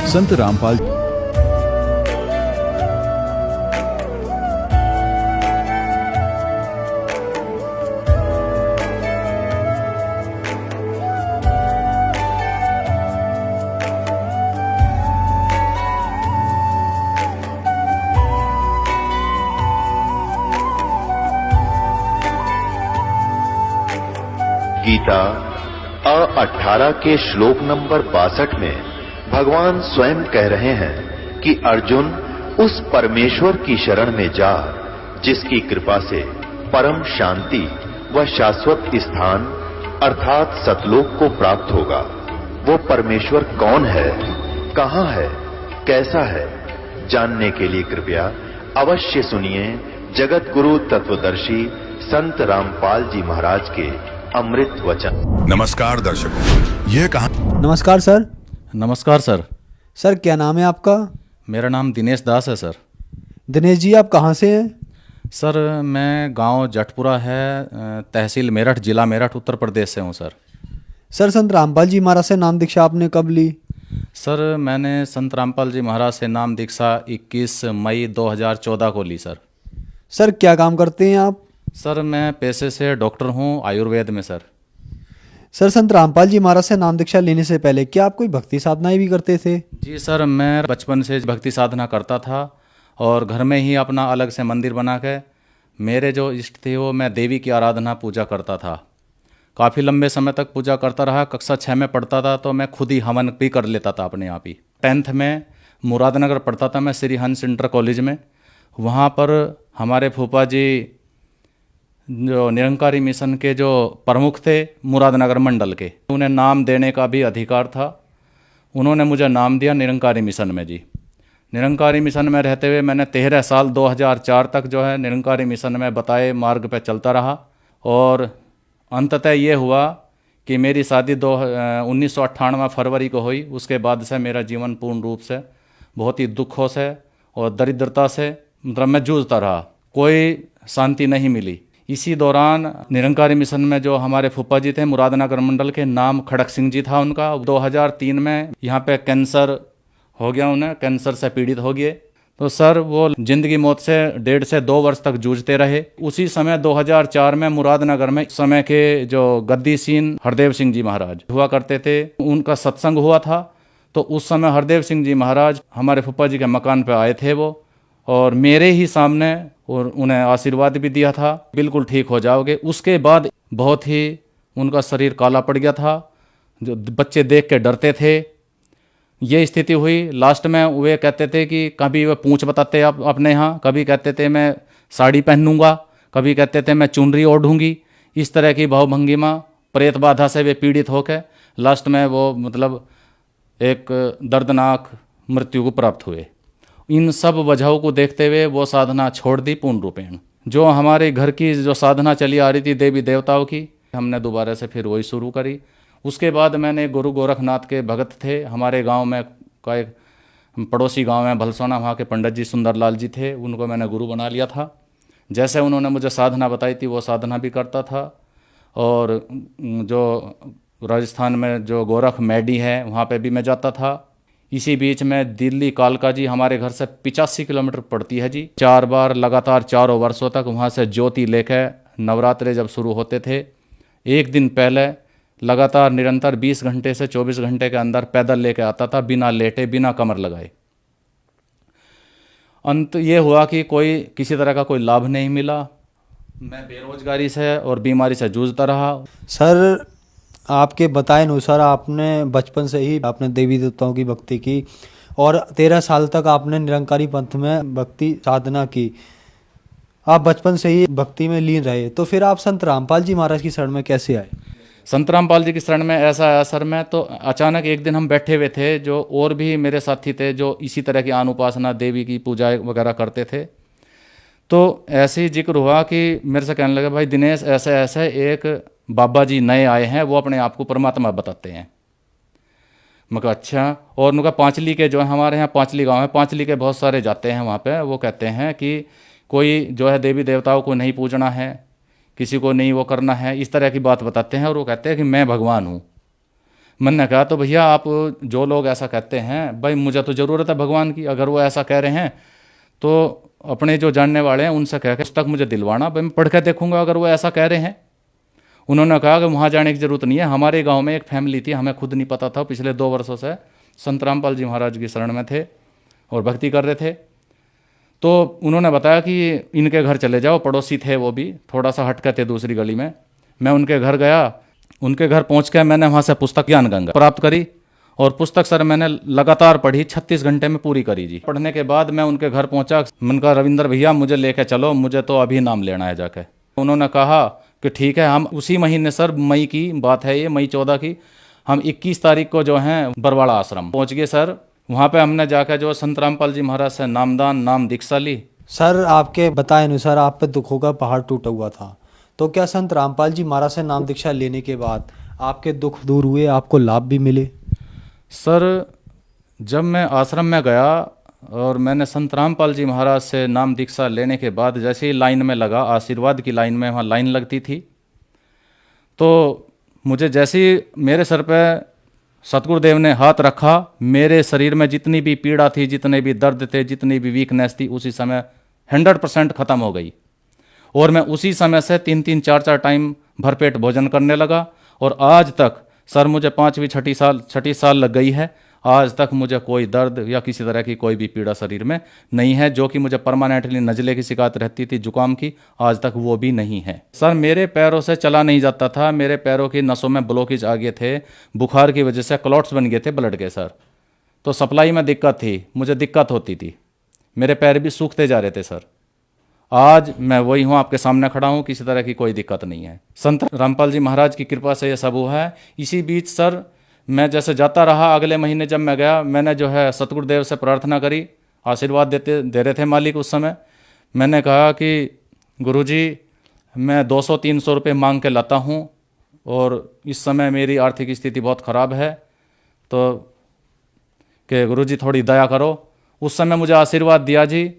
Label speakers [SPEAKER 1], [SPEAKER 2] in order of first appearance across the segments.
[SPEAKER 1] संत रामपाल
[SPEAKER 2] गीता 18 के श्लोक नंबर 62 में भगवान स्वयं कह रहे हैं कि अर्जुन उस परमेश्वर की शरण में जा जिसकी कृपा से परम शांति व शाश्वत स्थान अर्थात सतलोक को प्राप्त होगा। वो परमेश्वर कौन है, कहां है, कैसा है, जानने के लिए कृपया अवश्य सुनिए जगत गुरु तत्वदर्शी संत रामपाल जी महाराज के अमृत वचन।
[SPEAKER 3] नमस्कार दर्शकों, यह कहानी।
[SPEAKER 4] नमस्कार सर।
[SPEAKER 5] नमस्कार सर।
[SPEAKER 4] सर क्या नाम है आपका?
[SPEAKER 5] मेरा नाम दिनेश दास है सर।
[SPEAKER 4] दिनेश जी आप कहाँ से हैं?
[SPEAKER 5] सर मैं गांव जटपुरा है, तहसील मेरठ, जिला मेरठ, उत्तर प्रदेश से हूं सर।
[SPEAKER 4] सर संत रामपाल जी महाराज से नाम दीक्षा आपने कब ली?
[SPEAKER 5] सर मैंने संत रामपाल जी महाराज से नाम दीक्षा 21 मई 2014 को ली सर।
[SPEAKER 4] सर क्या काम करते हैं आप?
[SPEAKER 5] सर मैं पेशे से डॉक्टर हूं आयुर्वेद में सर।
[SPEAKER 4] सर संत रामपाल जी महाराज से नाम दीक्षा लेने से पहले क्या आप कोई भक्ति साधनाएं भी करते थे?
[SPEAKER 5] जी सर, मैं बचपन से भक्ति साधना करता था और घर में ही अपना अलग से मंदिर बना के मेरे जो इष्ट थे वो मैं देवी की आराधना पूजा करता था। काफ़ी लंबे समय तक पूजा करता रहा। कक्षा 6 में पढ़ता था तो मैं खुद ही हवन भी कर लेता था अपने आप ही। 10th में मुरादनगर पढ़ता था मैं, श्री हंस इंटर कॉलेज में। वहाँ पर हमारे फूफा जी जो निरंकारी मिशन के जो प्रमुख थे मुरादनगर मंडल के, उन्हें नाम देने का भी अधिकार था। उन्होंने मुझे नाम दिया निरंकारी मिशन में जी। निरंकारी मिशन में रहते हुए मैंने 13 साल 2004 तक जो है निरंकारी मिशन में बताए मार्ग पर चलता रहा और अंततः ये हुआ कि मेरी शादी 1998 फरवरी को हुई। उसके बाद से मेरा जीवन पूर्ण रूप से बहुत ही दुखों से और दरिद्रता से मतलब मैं जूझता रहा, कोई शांति नहीं मिली। इसी दौरान निरंकारी मिशन में जो हमारे फूफा जी थे मुरादनगर मंडल के, नाम खड़क सिंह जी था उनका, 2003 में यहाँ पे कैंसर हो गया, उन्हें कैंसर से पीड़ित हो गए। तो सर वो जिंदगी मौत से 1.5 से 2 वर्ष तक जूझते रहे। उसी समय 2004 में मुरादनगर में समय के जो गद्दीसीन हरदेव सिंह जी महाराज हुआ करते थे, उनका सत्संग हुआ था। तो उस समय हरदेव सिंह जी महाराज हमारे फूफा जी के मकान पर आए थे वो, और मेरे ही सामने और उन्हें आशीर्वाद भी दिया था, बिल्कुल ठीक हो जाओगे। उसके बाद बहुत ही उनका शरीर काला पड़ गया था, जो बच्चे देख के डरते थे। ये स्थिति हुई। लास्ट में वे कहते थे कि कभी वे पूंछ बताते अपने यहाँ, कभी कहते थे मैं साड़ी पहनूंगा, कभी कहते थे मैं चुनरी ओढ़ूंगी। इस तरह की भावभंगिमा प्रेत बाधा से वे पीड़ित होकर लास्ट में वो मतलब एक दर्दनाक मृत्यु को प्राप्त हुए। इन सब वजहों को देखते हुए वो साधना छोड़ दी पूर्ण रूपेण। जो हमारे घर की जो साधना चली आ रही थी देवी देवताओं की, हमने दोबारा से फिर वही शुरू करी। उसके बाद मैंने गुरु गोरखनाथ के भगत थे हमारे गांव में, का एक पड़ोसी गांव में भलसोना, वहाँ के पंडित जी सुंदरलाल जी थे, उनको मैंने गुरु बना लिया था। जैसे उन्होंने मुझे साधना बताई थी वो साधना भी करता था। और जो राजस्थान में जो गोरख मैडी है वहाँ पे भी मैं जाता था। इसी बीच में दिल्ली कालका जी हमारे घर से 85 किलोमीटर पड़ती है जी। 4 बार लगातार 4 वर्षों तक वहाँ से ज्योति लेकर नवरात्रे जब शुरू होते थे, एक दिन पहले लगातार निरंतर 20 घंटे से 24 घंटे के अंदर पैदल लेके आता था, बिना लेटे, बिना कमर लगाए। अंत ये हुआ कि कोई किसी तरह का कोई लाभ नहीं मिला। मैं बेरोजगारी से और बीमारी से जूझता रहा।
[SPEAKER 4] सर आपके बताए अनुसार आपने बचपन से ही आपने देवी देवताओं की भक्ति की और 13 साल तक आपने निरंकारी पंथ में भक्ति साधना की। आप बचपन से ही भक्ति में लीन रहे, तो फिर आप संत रामपाल जी महाराज की शरण में कैसे आए?
[SPEAKER 5] संत रामपाल जी की शरण में ऐसा आया सर, मैं तो अचानक एक दिन हम बैठे हुए थे, जो और भी मेरे साथी थे जो इसी तरह की अनुपासना देवी की पूजा वगैरह करते थे। तो ऐसे ही जिक्र हुआ कि मेरे से कहने लगे भाई दिनेश ऐसे ऐसे एक बाबा जी नए आए हैं, वो अपने आप को परमात्मा बताते हैं। मैं कहा अच्छा। और उनका पांचली के जो है हमारे यहाँ पांचली गांव है, पांचली के बहुत सारे जाते हैं वहाँ पे। वो कहते हैं कि कोई जो है देवी देवताओं को नहीं पूजना है, किसी को नहीं वो करना है, इस तरह की बात बताते हैं। और वो कहते हैं कि मैं भगवान हूँ। मैंने कहा तो भैया आप जो लोग ऐसा कहते हैं, भाई मुझे तो ज़रूरत है भगवान की, अगर वो ऐसा कह रहे हैं तो अपने जो जानने वाले हैं उनसे कह के पुस्तक मुझे दिलवाना, भाई मैं पढ़ के देखूंगा अगर वो ऐसा कह रहे हैं। उन्होंने कहा कि वहाँ जाने की ज़रूरत नहीं है, हमारे गांव में एक फैमिली थी, हमें खुद नहीं पता था, पिछले 2 वर्षों से संत रामपाल जी महाराज की शरण में थे और भक्ति कर रहे थे। तो उन्होंने बताया कि इनके घर चले जाओ, पड़ोसी थे वो भी, थोड़ा सा हटके थे दूसरी गली में। मैं उनके घर गया, उनके घर पहुँच के मैंने वहाँ से पुस्तक ज्ञान गंगा प्राप्त करी और पुस्तक सर मैंने लगातार पढ़ी, 36 घंटे में पूरी करी जी। पढ़ने के बाद मैं उनके घर पहुँचा, मैंने कहा रविंद्र भैया मुझे लेके चलो, मुझे तो अभी नाम लेना है जाके। उन्होंने कहा कि ठीक है, हम उसी महीने सर, मई की बात है ये, मई 14 की, हम 21 तारीख को जो हैं बरवाड़ा आश्रम पहुंच गए सर। वहाँ पे हमने जाकर जो संत रामपाल जी महाराज से नामदान, नाम दीक्षा ली।
[SPEAKER 4] सर आपके बताए अनुसार आप पे दुखों का पहाड़ टूटा हुआ था, तो क्या संत रामपाल जी महाराज से नाम दीक्षा लेने के बाद आपके दुख दूर हुए, आपको लाभ भी मिले?
[SPEAKER 5] सर जब मैं आश्रम में गया और मैंने संत रामपाल जी महाराज से नाम दीक्षा लेने के बाद जैसे ही लाइन में लगा, आशीर्वाद की लाइन में, वहाँ लाइन लगती थी, तो मुझे जैसे ही मेरे सर पे सतगुरुदेव ने हाथ रखा, मेरे शरीर में जितनी भी पीड़ा थी, जितने भी दर्द थे, जितनी भी वीकनेस थी, उसी समय 100% ख़त्म हो गई। और मैं उसी समय से 3-3, 4-4 टाइम भरपेट भोजन करने लगा। और आज तक सर मुझे 5वीं 6ठी साल लग गई है, आज तक मुझे कोई दर्द या किसी तरह की कोई भी पीड़ा शरीर में नहीं है। जो कि मुझे परमानेंटली नज़ले की शिकायत रहती थी, जुकाम की, आज तक वो भी नहीं है। सर मेरे पैरों से चला नहीं जाता था, मेरे पैरों की नसों में ब्लॉकेज आ गए थे, बुखार की वजह से क्लॉट्स बन गए थे ब्लड के सर। तो सप्लाई में दिक्कत थी, मुझे दिक्कत होती थी, मेरे पैर भी सूखते जा रहे थे सर। आज मैं वही हूँ, आपके सामने खड़ा हूँ, किसी तरह की कोई दिक्कत नहीं है। संत रामपाल जी महाराज की कृपा से ये सब हुआ है। इसी बीच सर मैं जैसे जाता रहा, अगले महीने जब मैं गया, मैंने जो है सतगुरुदेव से प्रार्थना करी, आशीर्वाद दे रहे थे मालिक उस समय। मैंने कहा कि गुरुजी मैं 200-300 रुपये मांग के लाता हूँ और इस समय मेरी आर्थिक स्थिति बहुत ख़राब है, तो कि गुरुजी थोड़ी दया करो। उस समय मुझे आशीर्वाद दिया जी।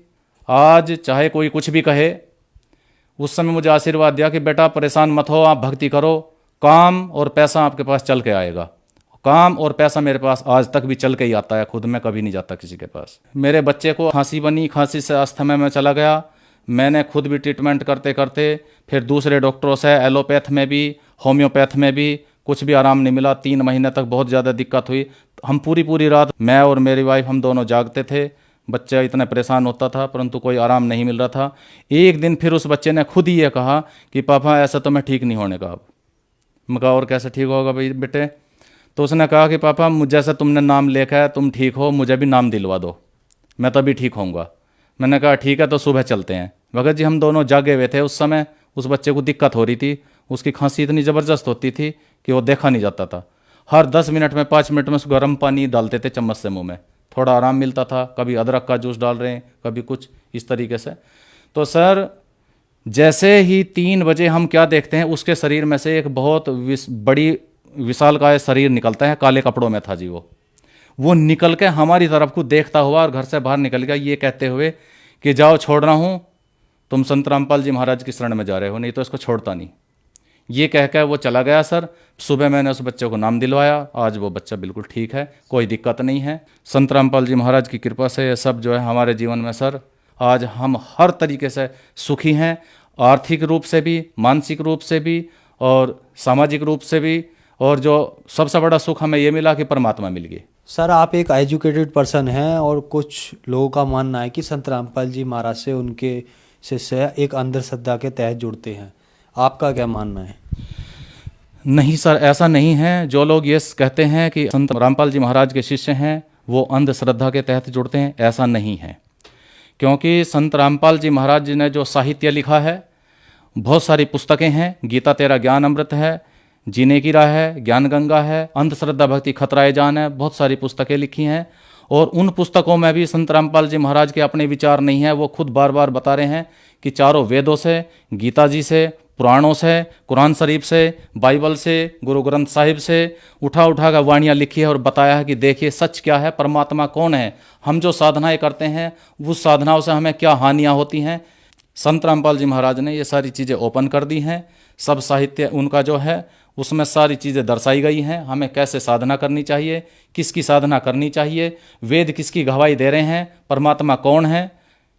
[SPEAKER 5] आज चाहे कोई कुछ भी कहे, उस समय मुझे आशीर्वाद दिया कि बेटा परेशान मत हो, आप भक्ति करो, काम और पैसा आपके पास चल के आएगा। काम और पैसा मेरे पास आज तक भी चल के ही आता है, खुद में कभी नहीं जाता किसी के पास। मेरे बच्चे को खांसी बनी, खांसी से अस्थमा में चला गया। मैंने खुद भी ट्रीटमेंट करते करते फिर दूसरे डॉक्टरों से, एलोपैथ में भी, होम्योपैथ में भी, कुछ भी आराम नहीं मिला। 3 महीने तक बहुत ज़्यादा दिक्कत हुई। हम पूरी रात, मैं और मेरी वाइफ, हम दोनों जागते थे। बच्चा इतना परेशान होता था, परंतु कोई आराम नहीं मिल रहा था। एक दिन फिर उस बच्चे ने खुद ही ये कहा कि पापा ऐसा तो मैं ठीक नहीं होने का अब। मैं कहा और कैसे ठीक होगा भाई बेटे? तो उसने कहा कि पापा मुझे जैसा तुमने नाम लिखा है, तुम ठीक हो, मुझे भी नाम दिलवा दो, मैं तभी ठीक होऊंगा। मैंने कहा ठीक है, तो सुबह चलते हैं। भगत जी हम दोनों जागे हुए थे उस समय। उस बच्चे को दिक्कत हो रही थी, उसकी खांसी इतनी ज़बरदस्त होती थी कि वो देखा नहीं जाता था। हर 10 मिनट में, 5 मिनट में उसको गर्म पानी डालते थे चम्मच से मुँह में, थोड़ा आराम मिलता था। कभी अदरक का जूस डाल रहे हैं, कभी कुछ इस तरीके से। तो सर जैसे ही 3 बजे हम क्या देखते हैं, उसके शरीर में से एक बहुत बड़ी विशालकाय शरीर निकलता है, काले कपड़ों में था जी वो निकल के हमारी तरफ को देखता हुआ और घर से बाहर निकल गया, ये कहते हुए कि जाओ छोड़ रहा हूँ, तुम संत रामपाल जी महाराज की शरण में जा रहे हो, नहीं तो इसको छोड़ता नहीं। ये कह कर वो चला गया सर। सुबह मैंने उस बच्चे को नाम दिलवाया, आज वो बच्चा बिल्कुल ठीक है, कोई दिक्कत नहीं है। संत रामपाल जी महाराज की कृपा से ये सब जो है हमारे जीवन में सर, आज हम हर तरीके से सुखी हैं, आर्थिक रूप से भी, मानसिक रूप से भी और सामाजिक रूप से भी। और जो सबसे बड़ा सुख हमें ये मिला कि परमात्मा मिल गई।
[SPEAKER 4] सर आप एक एजुकेटेड पर्सन हैं और कुछ लोगों का मानना है कि संत रामपाल जी महाराज से उनके शिष्य एक अंधश्रद्धा के तहत जुड़ते हैं, आपका क्या मानना है?
[SPEAKER 5] नहीं सर, ऐसा नहीं है। जो लोग ये कहते हैं कि संत रामपाल जी महाराज के शिष्य हैं वो अंधश्रद्धा के तहत जुड़ते हैं, ऐसा नहीं है। क्योंकि संत रामपाल जी महाराज जी ने जो साहित्य लिखा है, बहुत सारी पुस्तकें हैं। गीता तेरा ज्ञान अमृत है, जीने की राह है, ज्ञान गंगा है, अंधश्रद्धा भक्ति खतराए जान है, बहुत सारी पुस्तकें लिखी हैं। और उन पुस्तकों में भी संत रामपाल जी महाराज के अपने विचार नहीं है। वो खुद बार बार बता रहे हैं कि चारों वेदों से, गीता जी से, पुराणों से, कुरान शरीफ से, बाइबल से, गुरु ग्रंथ साहिब से उठा कर वाणियाँ लिखी है और बताया है कि देखिए सच क्या है, परमात्मा कौन है, हम जो साधनाएं करते हैं उस साधनाओं से हमें क्या हानियाँ होती हैं। संत रामपाल जी महाराज ने ये सारी चीज़ें ओपन कर दी हैं। सब साहित्य उनका जो है उसमें सारी चीज़ें दर्शाई गई हैं। हमें कैसे साधना करनी चाहिए, किसकी साधना करनी चाहिए, वेद किसकी गवाही दे रहे हैं, परमात्मा कौन है,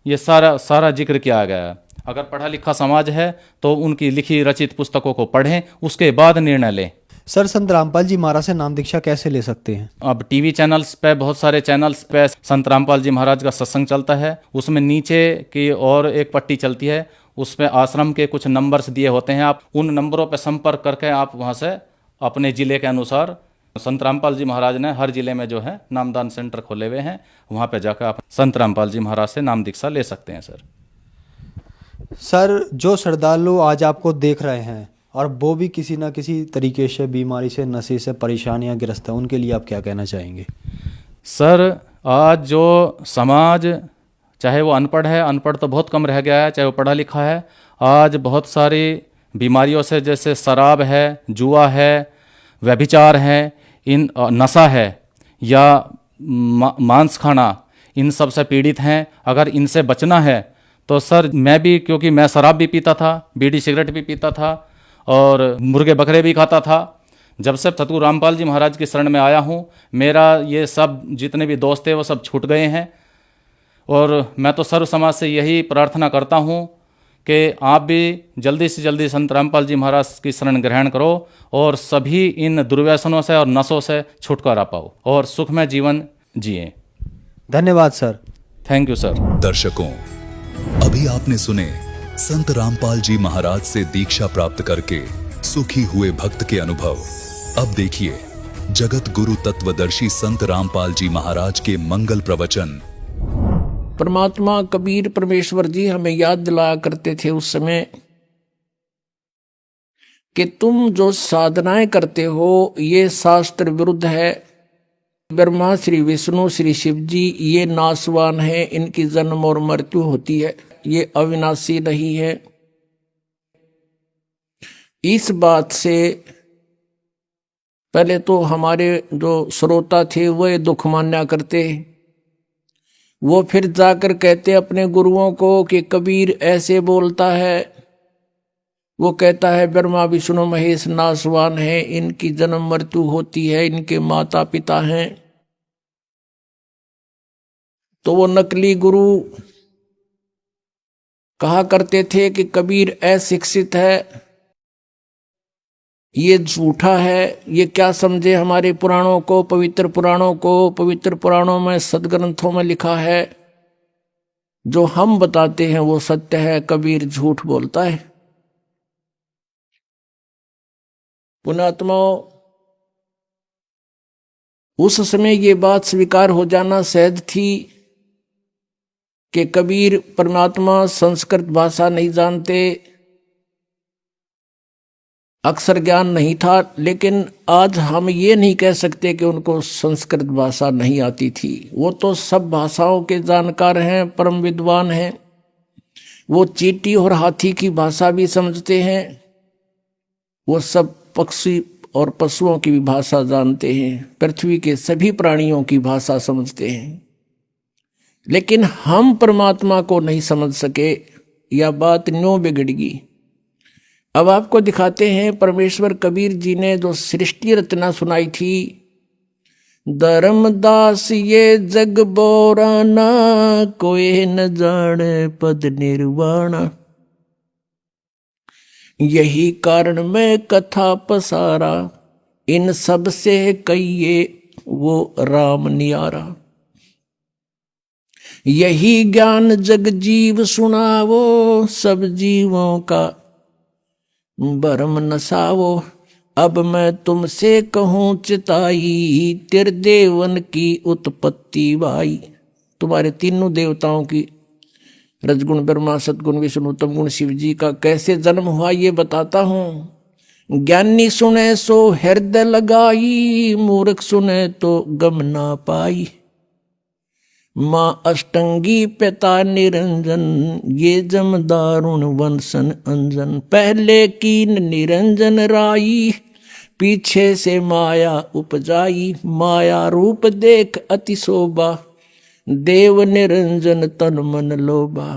[SPEAKER 5] ये सारा जिक्र किया गया है। अगर पढ़ा लिखा समाज है तो उनकी लिखी रचित पुस्तकों को पढ़ें, उसके बाद निर्णय लें।
[SPEAKER 4] सर, संत रामपाल जी महाराज से नाम दीक्षा कैसे ले सकते हैं?
[SPEAKER 5] अब टीवी चैनल्स पे, बहुत सारे चैनल्स पे संत रामपाल जी महाराज का सत्संग चलता है। उसमें नीचे की और एक पट्टी चलती है, उसमें आश्रम के कुछ नंबर्स दिए होते हैं। आप उन नंबरों पर संपर्क करके आप वहाँ से अपने ज़िले के अनुसार, संत रामपाल जी महाराज ने हर ज़िले में जो है नामदान सेंटर खोले हुए हैं, वहाँ पे जाकर आप संत रामपाल जी महाराज से नाम दीक्षा ले सकते हैं।
[SPEAKER 4] सर, जो श्रद्धालु आज आपको देख रहे हैं और वो भी किसी ना किसी तरीके से बीमारी से, नशे से परेशानियां ग्रस्त हैं, उनके लिए आप क्या कहना चाहेंगे?
[SPEAKER 5] सर, आज जो समाज, चाहे वो अनपढ़ है, अनपढ़ तो बहुत कम रह गया है, चाहे वो पढ़ा लिखा है, आज बहुत सारी बीमारियों से, जैसे शराब है, जुआ है, व्यभिचार है, इन नशा है या मांस खाना, इन सब से पीड़ित हैं। अगर इनसे बचना है तो सर, मैं भी, क्योंकि मैं शराब भी पीता था, बीड़ी सिगरेट भी पीता था और मुर्गे बकरे भी खाता था, जब से सतगुरु रामपाल जी महाराज की शरण में आया हूँ, मेरा ये सब जितने भी दोस्त थे वो सब छूट गए हैं। और मैं तो सर्व समाज से यही प्रार्थना करता हूँ कि आप भी जल्दी से जल्दी संत रामपाल जी महाराज की शरण ग्रहण करो और सभी इन दुर्व्यसनों से और नशों से छुटकारा पाओ और सुखमय जीवन जिए।
[SPEAKER 4] धन्यवाद सर।
[SPEAKER 5] Thank you sir.
[SPEAKER 3] दर्शकों, अभी आपने सुने संत रामपाल जी महाराज से दीक्षा प्राप्त करके सुखी हुए भक्त के अनुभव। अब देखिए जगत गुरु तत्वदर्शी संत रामपाल जी महाराज के मंगल प्रवचन।
[SPEAKER 1] परमात्मा कबीर परमेश्वर जी हमें याद दिलाया करते थे उस समय कि तुम जो साधनाएं करते हो ये शास्त्र विरुद्ध है। ब्रह्मा, श्री विष्णु, श्री शिव जी ये नाशवान है, इनकी जन्म और मृत्यु होती है, ये अविनाशी नहीं है। इस बात से पहले तो हमारे जो श्रोता थे वो दुख मान्या करते, वो फिर जाकर कहते अपने गुरुओं को कि कबीर ऐसे बोलता है, वो कहता है ब्रह्मा विष्णु महेश नाशवान है, इनकी जन्म मृत्यु होती है, इनके माता पिता हैं। तो वो नकली गुरु कहा करते थे कि कबीर अशिक्षित है, ये झूठा है, ये क्या समझे हमारे पुराणों को, पवित्र पुराणों को। पवित्र पुराणों में, सदग्रंथों में लिखा है, जो हम बताते हैं वो सत्य है, कबीर झूठ बोलता है। पुण्यात्माओं, उस समय ये बात स्वीकार हो जाना सहज थी कि कबीर परमात्मा संस्कृत भाषा नहीं जानते, अक्षर ज्ञान नहीं था। लेकिन आज हम ये नहीं कह सकते कि उनको संस्कृत भाषा नहीं आती थी। वो तो सब भाषाओं के जानकार हैं, परम विद्वान हैं। वो चींटी और हाथी की भाषा भी समझते हैं, वो सब पक्षी और पशुओं की भी भाषा जानते हैं, पृथ्वी के सभी प्राणियों की भाषा समझते हैं। लेकिन हम परमात्मा को नहीं समझ सके, यह बात न्यों बिगड़गी। अब आपको दिखाते हैं परमेश्वर कबीर जी ने जो सृष्टि रचना सुनाई थी। धर्मदास ये जग बोराना, कोई न जाने पद निर्वाणा। यही कारण मैं कथा पसारा, इन सब से कहिए वो राम नियारा। यही ज्ञान जग जीव सुनावो, सब जीवों का भरम नसावो। अब मैं तुमसे कहूँ चिताई, त्रिदेवन की उत्पत्ति भाई। तुम्हारे तीनों देवताओं की, रजगुण ब्रह्मा, सतगुण विष्णु, तमगुण शिव जी का कैसे जन्म हुआ ये बताता हूँ। ज्ञानी सुने सो हृदय लगाई, मूर्ख सुने तो गम ना पाई। माँ अष्टंगी पिता निरंजन, ये जम दारुण वंशन अंजन। पहले कीन निरंजन राई, पीछे से माया उपजाई। माया रूप देख अति शोभा, देव निरंजन तन मन लोभा।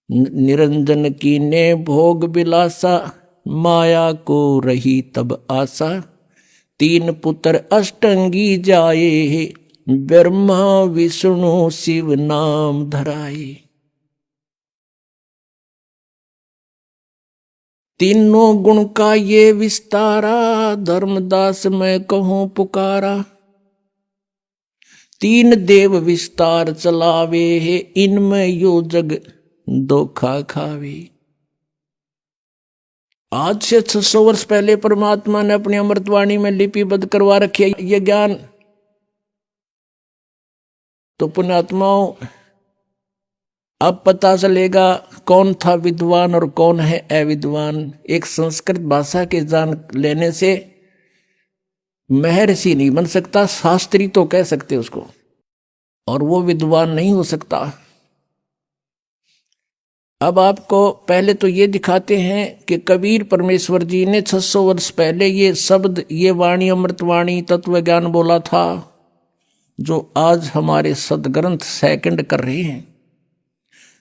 [SPEAKER 1] निरंजन की ने भोग विलासा, माया को रही तब आशा। तीन पुत्र अष्टंगी जाए, ब्रह्मा विष्णु शिव नाम धराए। तीनों गुण का ये विस्तारा, धर्मदास मैं कहूं पुकारा। तीन देव विस्तार चलावे, इनमें यो जग धोखा खावे। आज से 600 वर्ष पहले परमात्मा ने अपनी अमृतवाणी में लिपिबद्ध करवा रखी है ये ज्ञान। तो पुण्यात्माओं, अब पता चलेगा कौन था विद्वान और कौन है अविद्वान। एक संस्कृत भाषा के जान लेने से महर्षि नहीं बन सकता, शास्त्री तो कह सकते उसको, और वो विद्वान नहीं हो सकता। अब आपको पहले तो ये दिखाते हैं कि कबीर परमेश्वर जी ने 600 वर्ष पहले ये शब्द, ये वाणी, अमृतवाणी, तत्व ज्ञान बोला था, जो आज हमारे सदग्रंथ सेकंड कर रहे हैं।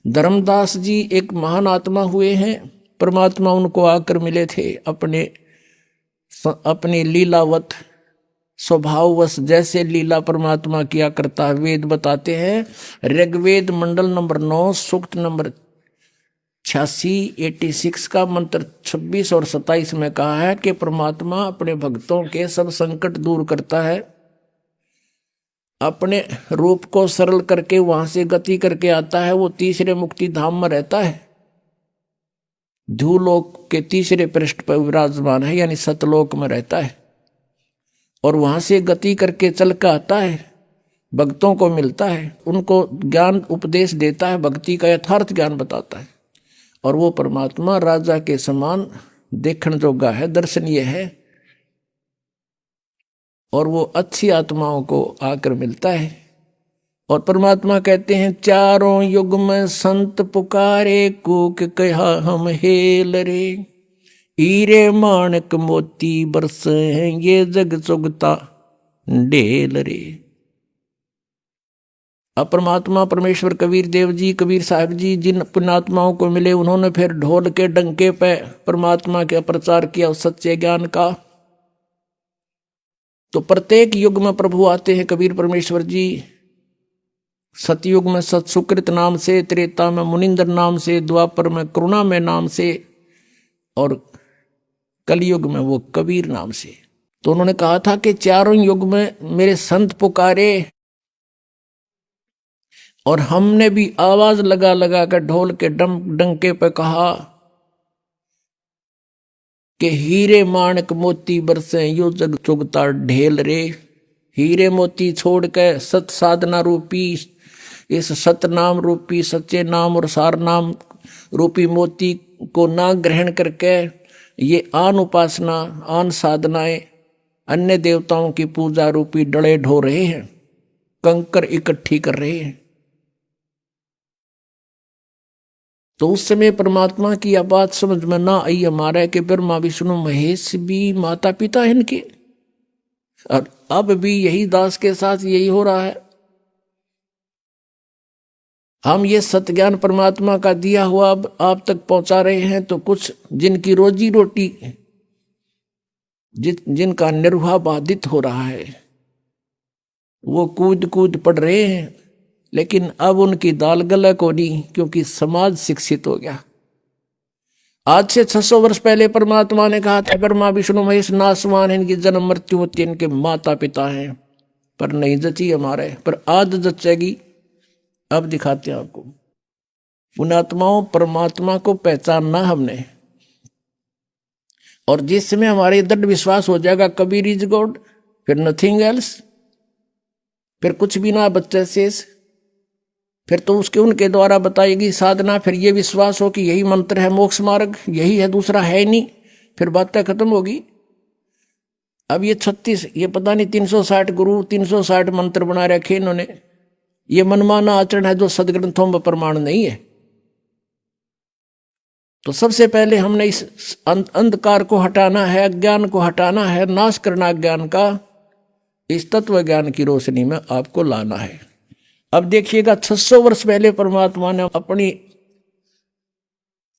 [SPEAKER 1] धर्मदास जी एक महान आत्मा हुए हैं, परमात्मा उनको आकर मिले थे अपने लीलावत स्वभाववश, जैसे लीला परमात्मा किया करता है। वेद बताते हैं, ऋग्वेद मंडल नंबर 9 सूक्त नंबर 86 का मंत्र 26 और 27 में कहा है कि परमात्मा अपने भक्तों के सब संकट दूर करता है, अपने रूप को सरल करके वहां से गति करके आता है। वो तीसरे मुक्ति धाम में रहता है, ध्रुवलोक के तीसरे पृष्ठ पर विराजमान है, यानी सतलोक में रहता है, और वहां से गति करके चल के आता है, भक्तों को मिलता है, उनको ज्ञान उपदेश देता है, भक्ति का यथार्थ ज्ञान बताता है। और वो परमात्मा राजा के समान देखण जोगा है, दर्शनीय है, और वो अच्छी आत्माओं को आकर मिलता है। और परमात्मा कहते हैं, चारों युग में संत पुकारे, कूक कहा हम हेल रे। हीरे माणक मोती बरस हैं, ये जग चुगता ढेल रे। अब परमात्मा परमेश्वर कबीर देव जी, कबीर साहब जी जिन पुण्यात्माओं को मिले, उन्होंने फिर ढोल के डंके पे परमात्मा के प्रचार किया उस सच्चे ज्ञान का। तो प्रत्येक युग में प्रभु आते हैं कबीर परमेश्वर जी। सतयुग में सत सुकृत नाम से, त्रेता में मुनिंदर नाम से, द्वापर में करुणा में नाम से, और कलयुग में वो कबीर नाम से। तो उन्होंने कहा था कि चारों युग में मेरे संत पुकारे, और हमने भी आवाज लगा लगा कर ढोल के डंके पे कहा कि हीरे माणक मोती बरसे, यो जग चुगता ढेल रे। हीरे मोती छोड़ के सत साधना रूपी, इस सत नाम रूपी, सच्चे नाम और सार नाम रूपी मोती को ना ग्रहण करके ये आन उपासना, आन साधनाएं, अन्य देवताओं की पूजा रूपी डले ढो रहे हैं, कंकर इकट्ठी कर रहे हैं। तो उस समय परमात्मा की यह बात समझ में ना आई हमारे कि ब्रह्मा विष्णु महेश भी माता पिता है इनके, और अब भी यही दास के साथ यही हो रहा है। हम ये सत्य ज्ञान परमात्मा का दिया हुआ अब आप तक पहुंचा रहे हैं, तो कुछ जिनकी रोजी रोटी, जिनका निर्वाह बाधित हो रहा है, वो कूद कूद पड़ रहे हैं, लेकिन अब उनकी दाल गले को नहीं, क्योंकि समाज शिक्षित हो गया। आज से 600 वर्ष पहले परमात्मा ने कहा था, ब्रह्मा विष्णु महेश नासवान है, इनकी जन्म मृत्यु होती है, इनके माता पिता हैं, पर नहीं जची हमारे, पर आज जचेगी। अब दिखाते हैं आपको। पुण्यात्माओं, परमात्मा को पहचानना हमने, और जिस समय हमारे दृढ़ विश्वास हो जाएगा कबीर इज गॉड, फिर नथिंग एल्स, फिर कुछ भी ना बच्चे शेष, फिर तो उसके उनके द्वारा बताएगी साधना, फिर ये विश्वास हो कि यही मंत्र है मोक्ष मार्ग, यही है, दूसरा है नहीं, फिर बातें खत्म होगी। अब ये 36, ये पता नहीं 360 गुरु, 360 मंत्र बना रखे इन्होंने। ये मनमाना आचरण है जो सदग्रंथों में प्रमाण नहीं है। तो सबसे पहले हमने इस अंधकार को हटाना है, अज्ञान को हटाना है, नाश करना अज्ञान का, इस तत्व ज्ञान की रोशनी में आपको लाना है। अब देखिएगा, 600 वर्ष पहले परमात्मा ने अपनी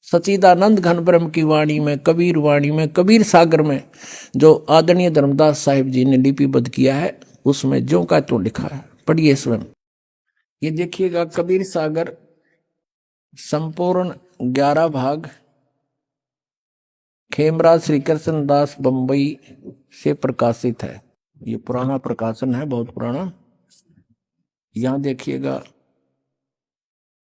[SPEAKER 1] सच्चिदानंद घन ब्रह्म की वाणी में, कबीर वाणी में, कबीर सागर में जो आदरणीय धर्मदास साहिब जी ने लिपिबद्ध किया है, उसमें ज्यों का त्यों लिखा है, पढ़िए स्वयं। ये देखिएगा, कबीर सागर संपूर्ण 11 भाग खेमराज श्री कृष्ण दास बम्बई से प्रकाशित है। ये पुराना प्रकाशन है, बहुत पुराना। यहां देखिएगा,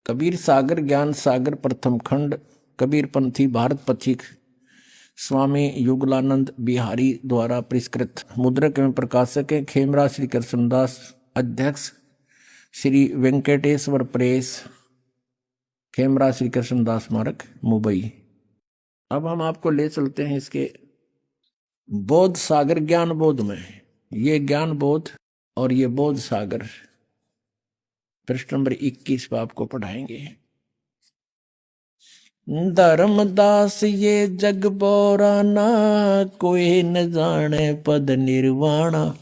[SPEAKER 1] कबीर सागर ज्ञान सागर प्रथम खंड, कबीर पंथी भारत पथिक स्वामी युगलानंद बिहारी द्वारा परिष्कृत, मुद्रक एवं प्रकाशक है खेमराज श्री कृष्णदास, अध्यक्ष श्री वेंकटेश्वर प्रेस, खेमराज श्री कृष्णदास स्मारक मुंबई। अब हम आपको ले चलते हैं इसके बोध सागर ज्ञान बोध में। ये ज्ञान बोध और ये बोध सागर पृष्ठ नंबर 21 पर आपको पढ़ाएंगे। धर्मदास ये जग बोराना, कोई न जाने पद निर्वाणा,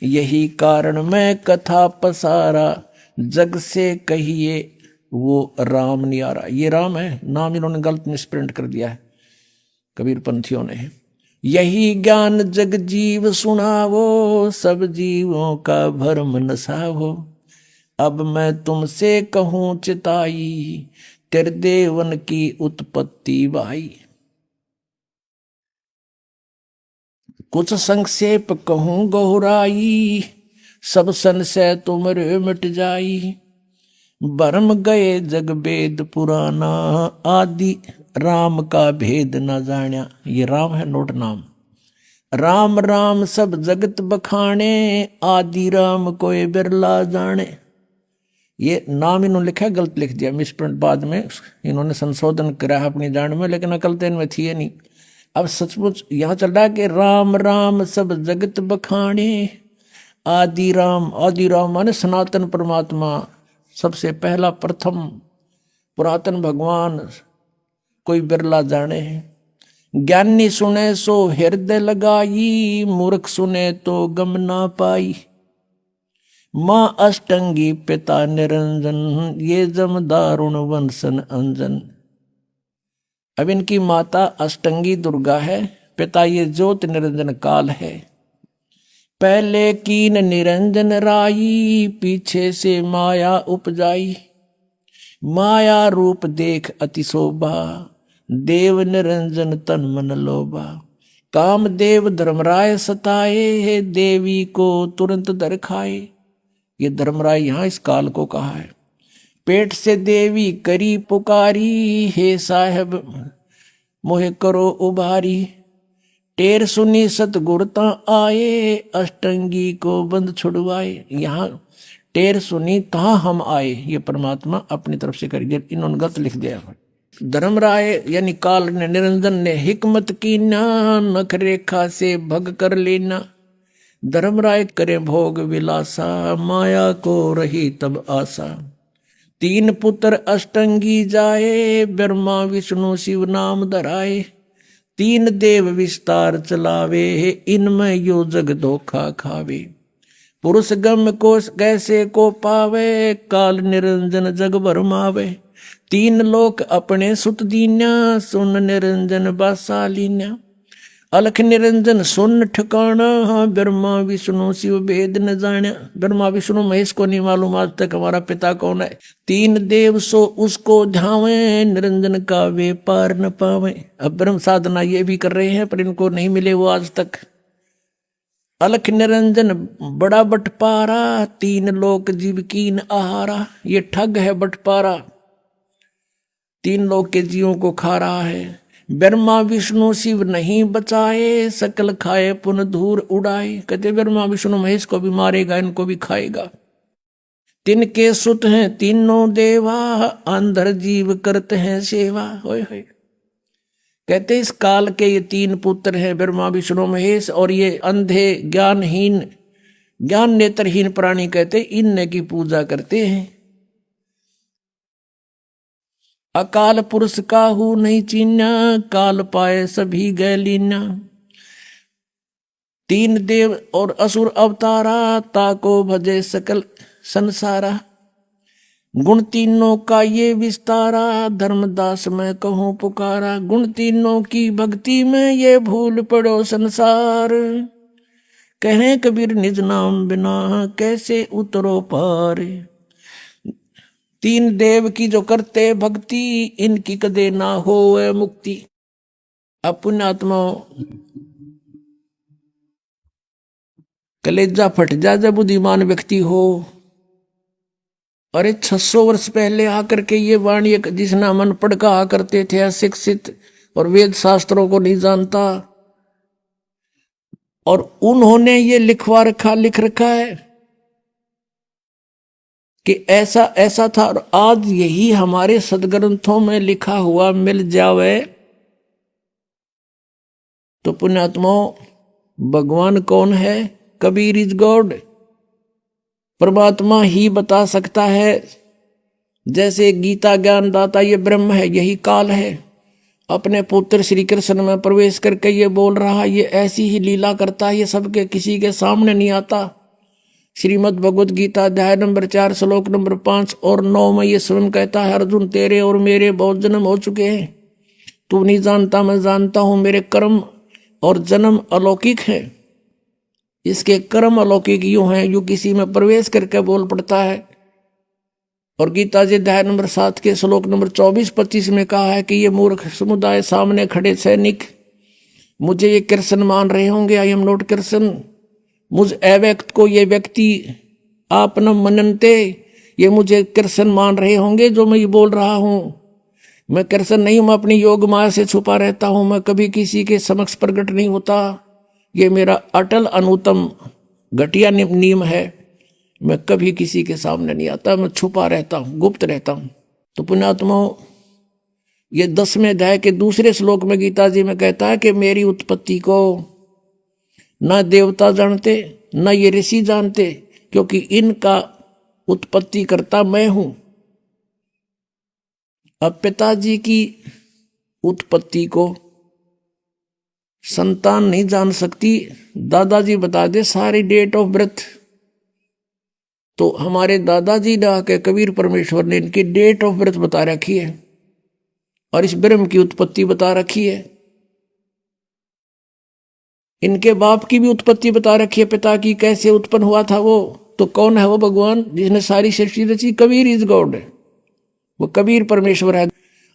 [SPEAKER 1] यही कारण मैं कथा पसारा, जग से कहिए वो राम नियारा। ये राम है, नाम इन्होंने गलत मिसप्रिंट कर दिया है कबीर पंथियों ने। यही ज्ञान जग जीव सुनावो, सब जीवों का भरम नसावो, अब मैं तुमसे कहूं चिताई, तेरे देवन की उत्पत्ति भाई। कुछ संक्षेप कहूं गहराई, सब संशय तुमरे मिट जाई, भरम गए जग वेद पुराना, आदि राम का भेद न जान्या। ये राम है, नोट नाम। राम राम सब जगत बखाने, आदि राम कोई बिरला जाने। ये नाम इन्होंने लिखा है, गलत लिख दिया, मिसप्रिंट बाद में इन्होंने संशोधन करा अपनी जान में, लेकिन अकल तो इनमें थी नहीं। अब सचमुच यहाँ चल रहा है कि राम राम सब जगत बखाने, आदि राम माने सनातन परमात्मा, सबसे पहला प्रथम पुरातन भगवान, कोई बिरला जाने। ज्ञानी सुने सो हृदय लगाई, मूर्ख सुने तो गम ना पाई, माँ अष्टंगी पिता निरंजन, ये जम दारुण वंशन अंजन। अब इनकी माता अष्टंगी दुर्गा है, पिता ये ज्योत निरंजन काल है। पहले कीन निरंजन राई, पीछे से माया उपजाई, माया रूप देख अति शोभा, देव निरंजन तन मन लोभा। काम देव धर्मराय सताए, देवी को तुरंत दर खाए। ये धर्मराय यहाँ इस काल को कहा है। पेट से देवी करी पुकारी, हे साहब मोहे करो उभारी, टेर सुनी सतगुरता आए, अष्टंगी को बंद छुड़वाए। यहाँ टेर सुनी तहाँ हम आए, ये परमात्मा अपनी तरफ से करिए, इन्होंने गलत लिख दिया। धर्मराय यानी काल ने, निरंजन ने हिकमत की ना, नख रेखा से भग कर लेना। धर्मराय करे भोग विलासा, माया को रही तब आशा। 3 पुत्र अष्टंगी जाए, ब्रह्मा विष्णु शिव नाम धराए। 3 देव विस्तार चलावे, इनमें यो जग धोखा खावे। पुरुष गम को कैसे को पावे, काल निरंजन जग भरमावे। 3 लोक अपने सुत दीन्या, सुन निरंजन बासालीन्या। अलख निरंजन सुन ठिकाना, ब्रह्मा विष्णु शिव भेद न जाना। ब्रह्मा विष्णु महेश को नहीं मालूम आज तक हमारा पिता कौन है। 3 देव सो उसको ध्यावे, निरंजन का वे पार न पावे। अब ब्रह्म साधना ये भी कर रहे हैं, पर इनको नहीं मिले वो आज तक। अलख निरंजन बड़ा बटपारा, 3 लोक जीव कीन आहारा। ये ठग है बटपारा, 3 लोक के जीवों को खा रहा है। ब्रह्मा विष्णु शिव नहीं बचाए, सकल खाए पुन धूर उड़ाए। कहते ब्रह्मा विष्णु महेश को भी मारेगा, इनको भी खाएगा। तिनके सुत हैं तीनों देवा, अंधर जीव करते हैं सेवा। होय होय। कहते इस काल के ये 3 पुत्र हैं, ब्रह्मा विष्णु महेश, और ये अंधे ज्ञानहीन ज्ञान नेत्रहीन प्राणी कहते इनने की पूजा करते हैं। अकाल पुरुष काहू नहीं चीन्या, काल पाए सभी गए लीन्या। 3 देव और असुर अवतारा, ताको भजे सकल संसारा। गुण तीनों का ये विस्तारा, धर्मदास मैं कहूँ पुकारा। गुण तीनों की भक्ति में ये भूल पड़ो संसार, कहें कबीर निज नाम बिना कैसे उतरो पार। तीन देव की जो करते भक्ति, इनकी कदे ना होए मुक्ति। अब पुण्यात्मा कलेजा फट जा जब बुद्धिमान व्यक्ति हो। अरे 600 वर्ष पहले आकर के ये वाणी जिसना मन पढ़ कहा करते थे अशिक्षित और वेद शास्त्रों को नहीं जानता, और उन्होंने ये लिख रखा है कि ऐसा ऐसा था, और आज यही हमारे सदग्रंथों में लिखा हुआ मिल जावे तो पुण्यात्मा भगवान कौन है? कबीर इज गॉड, परमात्मा ही बता सकता है। जैसे गीता ज्ञान दाता ये ब्रह्म है, यही काल है, अपने पुत्र श्री कृष्ण में प्रवेश करके ये बोल रहा, ये ऐसी ही लीला करता है, ये सबके किसी के सामने नहीं आता। श्रीमद् भगवद गीता अध्याय नंबर 4 श्लोक नंबर 5 और 9 में ये स्वयं कहता है, अर्जुन तेरे और मेरे बहुत जन्म हो चुके हैं, तू नहीं जानता मैं जानता हूं, मेरे कर्म और जन्म अलौकिक है। इसके कर्म अलौकिक यूं हैं, यूं किसी में प्रवेश करके बोल पड़ता है। और गीता जी अध्याय नंबर 7 के श्लोक नंबर 24-25 में कहा है कि ये मूर्ख समुदाय सामने खड़े सैनिक मुझे ये कृष्ण मान रहे होंगे, आई एम नॉट कृष्ण। मुझ अव्यक्त को ये व्यक्ति आप न मननते, ये मुझे कृष्ण मान रहे होंगे जो मैं ये बोल रहा हूं। मैं कृष्ण नहीं हूं, मैं अपनी योग माया से छुपा रहता हूं, मैं कभी किसी के समक्ष प्रकट नहीं होता। ये मेरा अटल अनुतम घटिया नियम है, मैं कभी किसी के सामने नहीं आता, मैं छुपा रहता हूं, गुप्त रहता हूं। तो पुण्यात्माओं ये 10वें अध्याय के दूसरे श्लोक में गीता जी में कहता है कि मेरी उत्पत्ति को न देवता जानते न ये ऋषि जानते, क्योंकि इनका उत्पत्ति करता मैं हूं। अब पिताजी की उत्पत्ति को संतान नहीं जान सकती, दादाजी बता दे सारी डेट ऑफ बर्थ। तो हमारे दादाजी ने आके कबीर परमेश्वर ने इनकी डेट ऑफ बर्थ बता रखी है और इस ब्रह्म की उत्पत्ति बता रखी है। इनके बाप की भी उत्पत्ति बता रखी है, पिता की कैसे उत्पन्न हुआ था वो। तो कौन है वो भगवान जिसने सारी सृष्टि रची? कबीर इज गॉड, वो कबीर परमेश्वर है।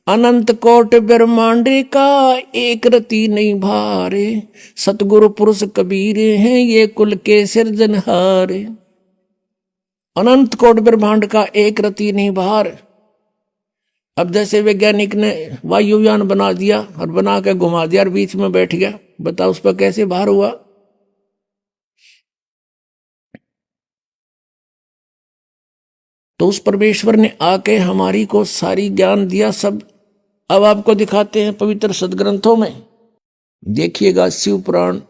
[SPEAKER 1] अनंत कोट ब्रह्मांड का एक रति नहीं भारे, सतगुरु पुरुष कबीर हैं ये कुल के सिरजनहार। अनंत कोट ब्रह्मांड का एक रति नहीं भार। अब जैसे वैज्ञानिक ने वायुयान बना दिया और बना के घुमा दिया और बीच में बैठ गया, बताओ उस पर कैसे भार हुआ? तो उस परमेश्वर ने आके हमारी को सारी ज्ञान दिया सब। अब आपको दिखाते हैं पवित्र सदग्रंथों में, देखिएगा शिव पुराण।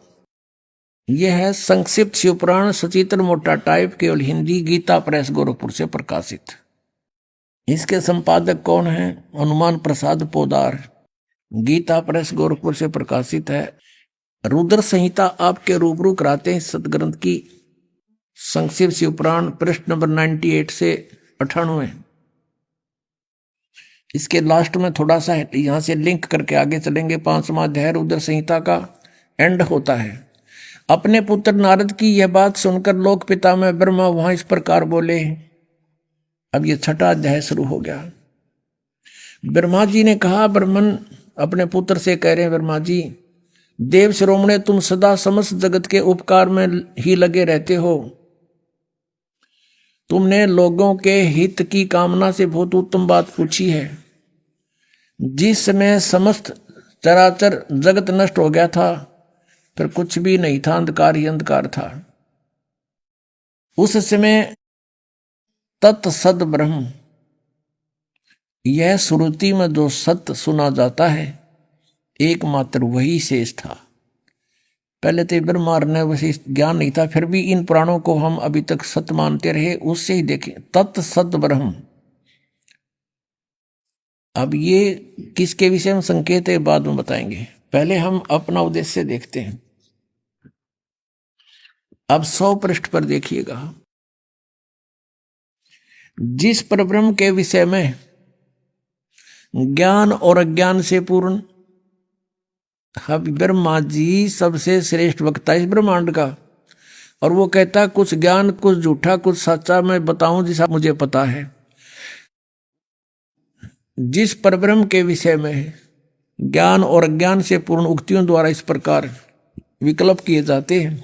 [SPEAKER 1] यह है संक्षिप्त शिव पुराण, सचित्र मोटा टाइप, केवल हिंदी, गीता प्रेस गोरखपुर से प्रकाशित। इसके संपादक कौन है? हनुमान प्रसाद पोदार। गीता प्रेस गोरखपुर से प्रकाशित है। रुद्र संहिता आपके रूबरू कराते हैं सदग्रंथ की। संक्षिप्त शिव पुराण पृष्ठ नंबर 98 से 98। इसके लास्ट में थोड़ा सा यहां से लिंक करके आगे चलेंगे। 5वां अध्याय रुद्र संहिता का एंड होता है। अपने पुत्र नारद की यह बात सुनकर लोक पिता में ब्रह्मा वहां इस प्रकार बोले। अब ये 6वां अध्याय शुरू हो गया। ब्रह्मा जी ने कहा, ब्रह्मन अपने पुत्र से कह रहे हैं, ब्रह्मा जी देव शिरोमणे तुम सदा समस्त जगत के उपकार में ही लगे रहते हो। तुमने लोगों के हित की कामना से बहुत उत्तम बात पूछी है। जिस समय समस्त चराचर जगत नष्ट हो गया था, फिर कुछ भी नहीं था, अंधकार ही अंधकार था। उस समय तत्सद ब्रह्म, यह श्रुति में जो सत्य सुना जाता है एकमात्र वही शेष था। पहले तो ब्रह्मा ने वैसे ज्ञान नहीं था, फिर भी इन पुराणों को हम अभी तक सत्य मानते रहे, उससे ही देखें तत्सद ब्रह्म। अब ये किसके विषय में संकेत है बाद में बताएंगे, पहले हम अपना उद्देश्य देखते हैं। अब 100 पृष्ठ पर देखिएगा। जिस परब्रह्म के विषय में ज्ञान और अज्ञान से पूर्ण, अब ब्रह्मा जी सबसे श्रेष्ठ वक्ता इस ब्रह्मांड का, और वो कहता कुछ ज्ञान कुछ झूठा कुछ सच्चा मैं बताऊं जिसा मुझे पता है। जिस परब्रह्म के विषय में ज्ञान और अज्ञान से पूर्ण उक्तियों द्वारा इस प्रकार विकल्प किए जाते हैं,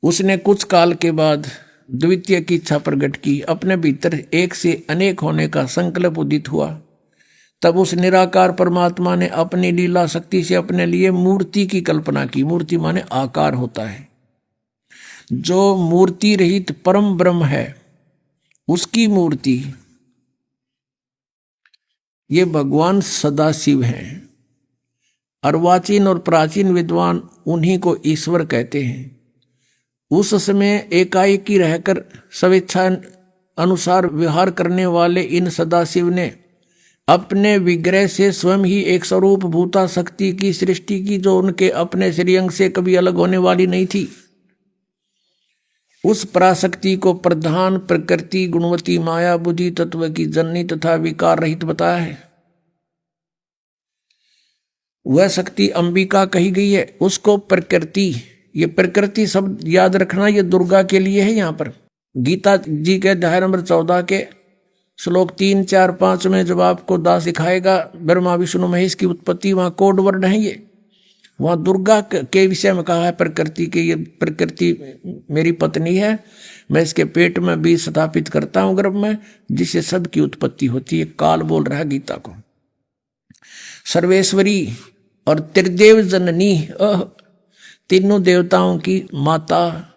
[SPEAKER 1] उसने कुछ काल के बाद द्वितीय की इच्छा प्रकट की, अपने भीतर एक से अनेक होने का संकल्प उदित हुआ। तब उस निराकार परमात्मा ने अपनी लीला शक्ति से अपने लिए मूर्ति की कल्पना की। मूर्ति माने आकार होता है। जो मूर्ति रहित परम ब्रह्म है उसकी मूर्ति ये भगवान सदाशिव हैं। अर्वाचीन और प्राचीन विद्वान उन्हीं को ईश्वर कहते हैं। उस समय एकाएकी रहकर स्वेच्छा अनुसार व्यवहार करने वाले इन सदाशिव ने अपने विग्रह से स्वयं ही एक स्वरूप भूता शक्ति की सृष्टि की, जो उनके अपने श्रीअंग से कभी अलग होने वाली नहीं थी। उस पराशक्ति को प्रधान प्रकृति गुणवती माया बुद्धि तत्व की जननी तथा विकार रहित बताया है। वह शक्ति अंबिका कही गई है। उसको प्रकृति, ये प्रकृति शब्द याद रखना, ये दुर्गा के लिए है। यहाँ पर गीता जी के अध्याय नंबर 14 के श्लोक 3, 4, 5 में जब आपको दास सिखाएगा ब्रह्मा विष्णु महेश की उत्पत्ति, वहाँ कोड वर्ड है। ये वहाँ दुर्गा के विषय में कहा है प्रकृति के, ये प्रकृति मेरी पत्नी है, मैं इसके पेट में बीज स्थापित करता हूँ गर्भ में, जिससे सबकी उत्पत्ति होती है। काल बोल रहा है गीता को। सर्वेश्वरी और त्रिदेव जननी, तीनों देवताओं की माता,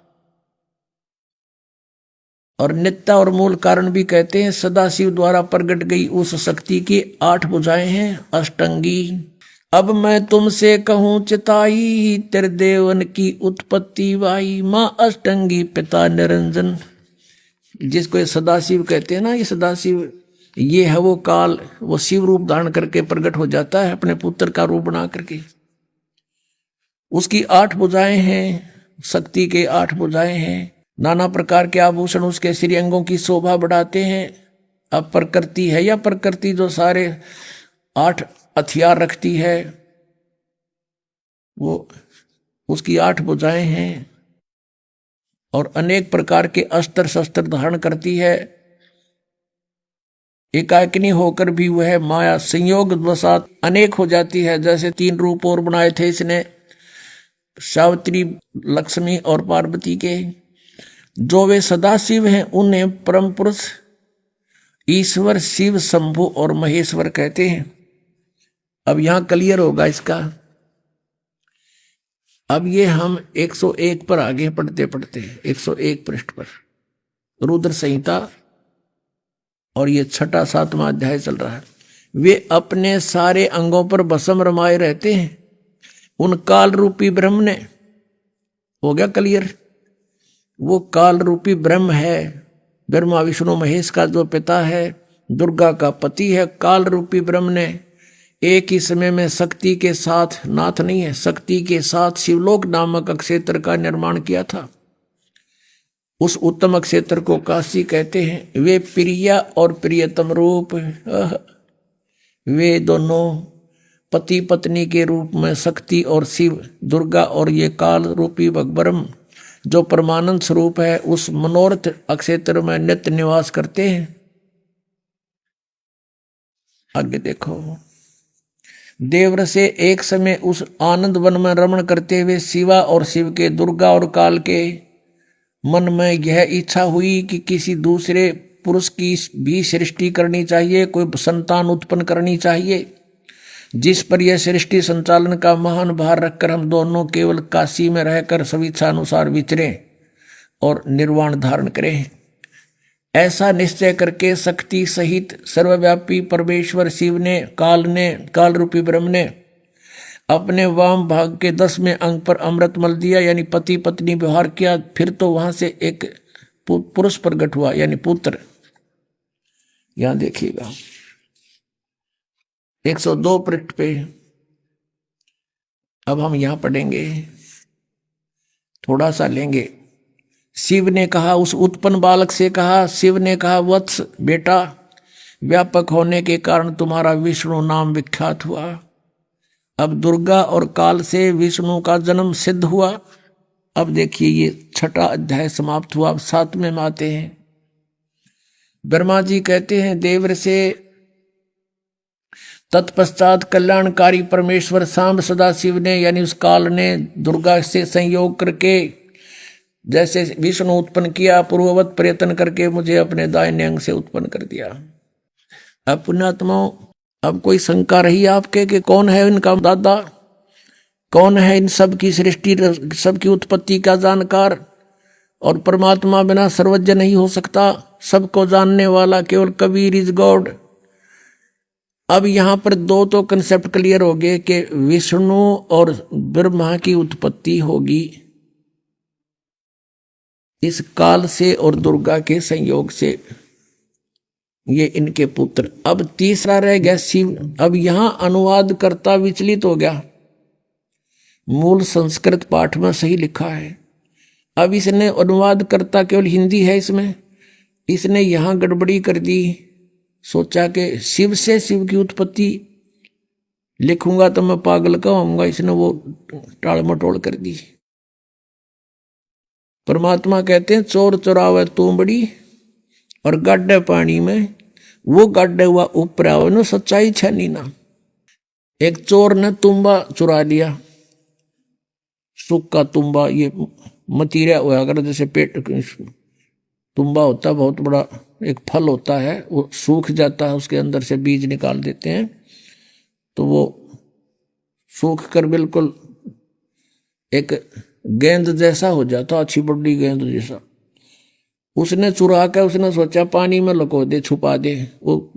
[SPEAKER 1] और नित्या और मूल कारण भी कहते हैं। सदाशिव द्वारा प्रकट गई उस शक्ति की 8 भुजाएं हैं, अष्टंगी। अब मैं तुमसे कहूं चिताई, त्रिदेवन की उत्पत्ति वाई, माँ अष्टंगी पिता निरंजन। जिसको ये सदाशिव कहते हैं ना, ये सदाशिव ये है वो काल, वो शिव रूप धारण करके प्रकट हो जाता है अपने पुत्र का रूप बना करके। उसकी 8 भुजाएं हैं, शक्ति के 8 भुजाएं हैं। नाना प्रकार के आभूषण उसके श्रीअंगों की शोभा बढ़ाते हैं। अब प्रकृति है या प्रकृति जो सारे 8 हथियार रखती है, वो उसकी 8 भुजाएं हैं और अनेक प्रकार के अस्त्र शस्त्र धारण करती है। एकाकिनी होकर भी वह माया संयोग वसात अनेक हो जाती है। जैसे 3 रूप और बनाए थे इसने, सावित्री, लक्ष्मी और पार्वती के। जो वे सदाशिव हैं उन्हें परम पुरुष ईश्वर शिव शंभु और महेश्वर कहते हैं। अब यहां क्लियर होगा इसका। अब ये हम 101 पर आगे पढ़ते पढ़ते 101 पृष्ठ पर रुद्र संहिता, और ये 6, 7वां अध्याय चल रहा है। वे अपने सारे अंगों पर भस्म रमाए रहते हैं। उन काल रूपी ब्रह्म ने, हो गया क्लियर, वो काल रूपी ब्रह्म है, ब्रह्मा विष्णु महेश का जो पिता है, दुर्गा का पति है। काल रूपी ब्रह्म ने एक ही समय में शक्ति के साथ, नाथ नहीं है, शक्ति के साथ शिवलोक नामक क्षेत्र का निर्माण किया था। उस उत्तम क्षेत्र को काशी कहते हैं। वे प्रिया और प्रियतम रूप, वे दोनों पति पत्नी के रूप में शक्ति और शिव, दुर्गा और ये काल रूपी ब्रह्म जो परमानंद स्वरूप है, उस मनोरथ क्षेत्र में नित्य निवास करते हैं। आगे देखो, देवर से एक समय उस आनंद वन में रमण करते हुए शिवा और शिव के, दुर्गा और काल के मन में यह इच्छा हुई कि किसी दूसरे पुरुष की भी सृष्टि करनी चाहिए, कोई संतान उत्पन्न करनी चाहिए, जिस पर यह सृष्टि संचालन का महान भार रखकर हम दोनों केवल काशी में रहकर स्वेच्छा अनुसार विचरें और निर्वाण धारण करें। ऐसा निश्चय करके शक्ति सहित सर्वव्यापी परमेश्वर शिव ने, काल रूपी ब्रह्म ने अपने वाम भाग के 10वें अंग पर अमृत मल दिया, यानी पति पत्नी व्यवहार किया। फिर तो वहां से एक पुरुष प्रकट हुआ, यानी पुत्र। यहां देखिएगा 102 पृष्ठ पे। अब हम यहां पढ़ेंगे, थोड़ा सा लेंगे। शिव ने कहा, उस उत्पन्न बालक से कहा, शिव ने कहा, वत्स बेटा, व्यापक होने के कारण तुम्हारा विष्णु नाम विख्यात हुआ। अब दुर्गा और काल से विष्णु का जन्म सिद्ध हुआ। अब देखिए ये 6वां अध्याय समाप्त हुआ। अब 7वें में आते हैं। ब्रह्मा जी कहते हैं देवर से, तत्पश्चात कल्याणकारी परमेश्वर सांब सदाशिव ने यानी उस काल ने दुर्गा से संयोग करके जैसे विष्णु उत्पन्न किया, पूर्ववत प्रयत्न करके मुझे अपने दाहिने अंग से उत्पन्न कर दिया। अब पुण्यात्माओं, अब कोई शंका रही आपके कि कौन है इनका दादा, कौन है इन सब की सृष्टि, सबकी उत्पत्ति का जानकार? और परमात्मा बिना सर्वज्ञ नहीं हो सकता, सबको जानने वाला केवल कबीर इज गॉड। अब यहां पर 2 तो कंसेप्ट क्लियर हो गए कि विष्णु और ब्रह्मा की उत्पत्ति होगी इस काल से और दुर्गा के संयोग से, ये इनके पुत्र। अब तीसरा रह गया शिव। अब यहां अनुवाद करता विचलित हो गया। मूल संस्कृत पाठ में सही लिखा है, अब इसने अनुवाद करता केवल हिंदी है इसमें, इसने यहां गड़बड़ी कर दी। सोचा कि शिव से शिव की उत्पत्ति लिखूंगा तो मैं पागल कहूंगा, इसने वो टाल मटोल कर दी। परमात्मा कहते हैं चोर चुरावे तुंबड़ी और गाड्डे पानी में, वो गाड्डे हुआ ऊपर आवे न सच्चाई छनी ना। एक चोर ने तुम्बा चुरा लिया, सूखा तुम्बा, ये मतीरा हुआ अगर जैसे पेट तुम्बा होता है, बहुत बड़ा एक फल होता है, वो सूख जाता है, उसके अंदर से बीज निकाल देते हैं तो वो सूख कर बिल्कुल एक गेंद जैसा हो जाता, अच्छी बड़ी गेंद जैसा। उसने चुरा कर उसने सोचा पानी में लुको दे, छुपा दे, वो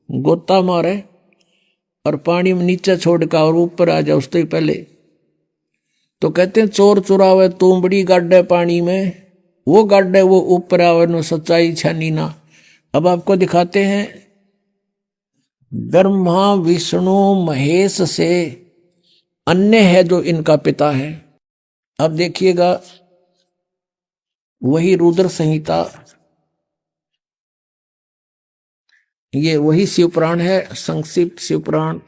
[SPEAKER 1] गोता मारे और पानी में नीचे छोड़ का और ऊपर आ जाए उससे पहले। तो कहते हैं चोर चुरावे तुंबड़ी गाड्डे पानी में, वो गाड्डे वो ऊपर आवे न सच्चाई छानी ना। अब आपको दिखाते हैं ब्रह्मा विष्णु महेश से अन्य है जो इनका पिता है। अब देखिएगा वही रुद्र संहिता, ये वही शिवपुराण है, संक्षिप्त शिवपुराण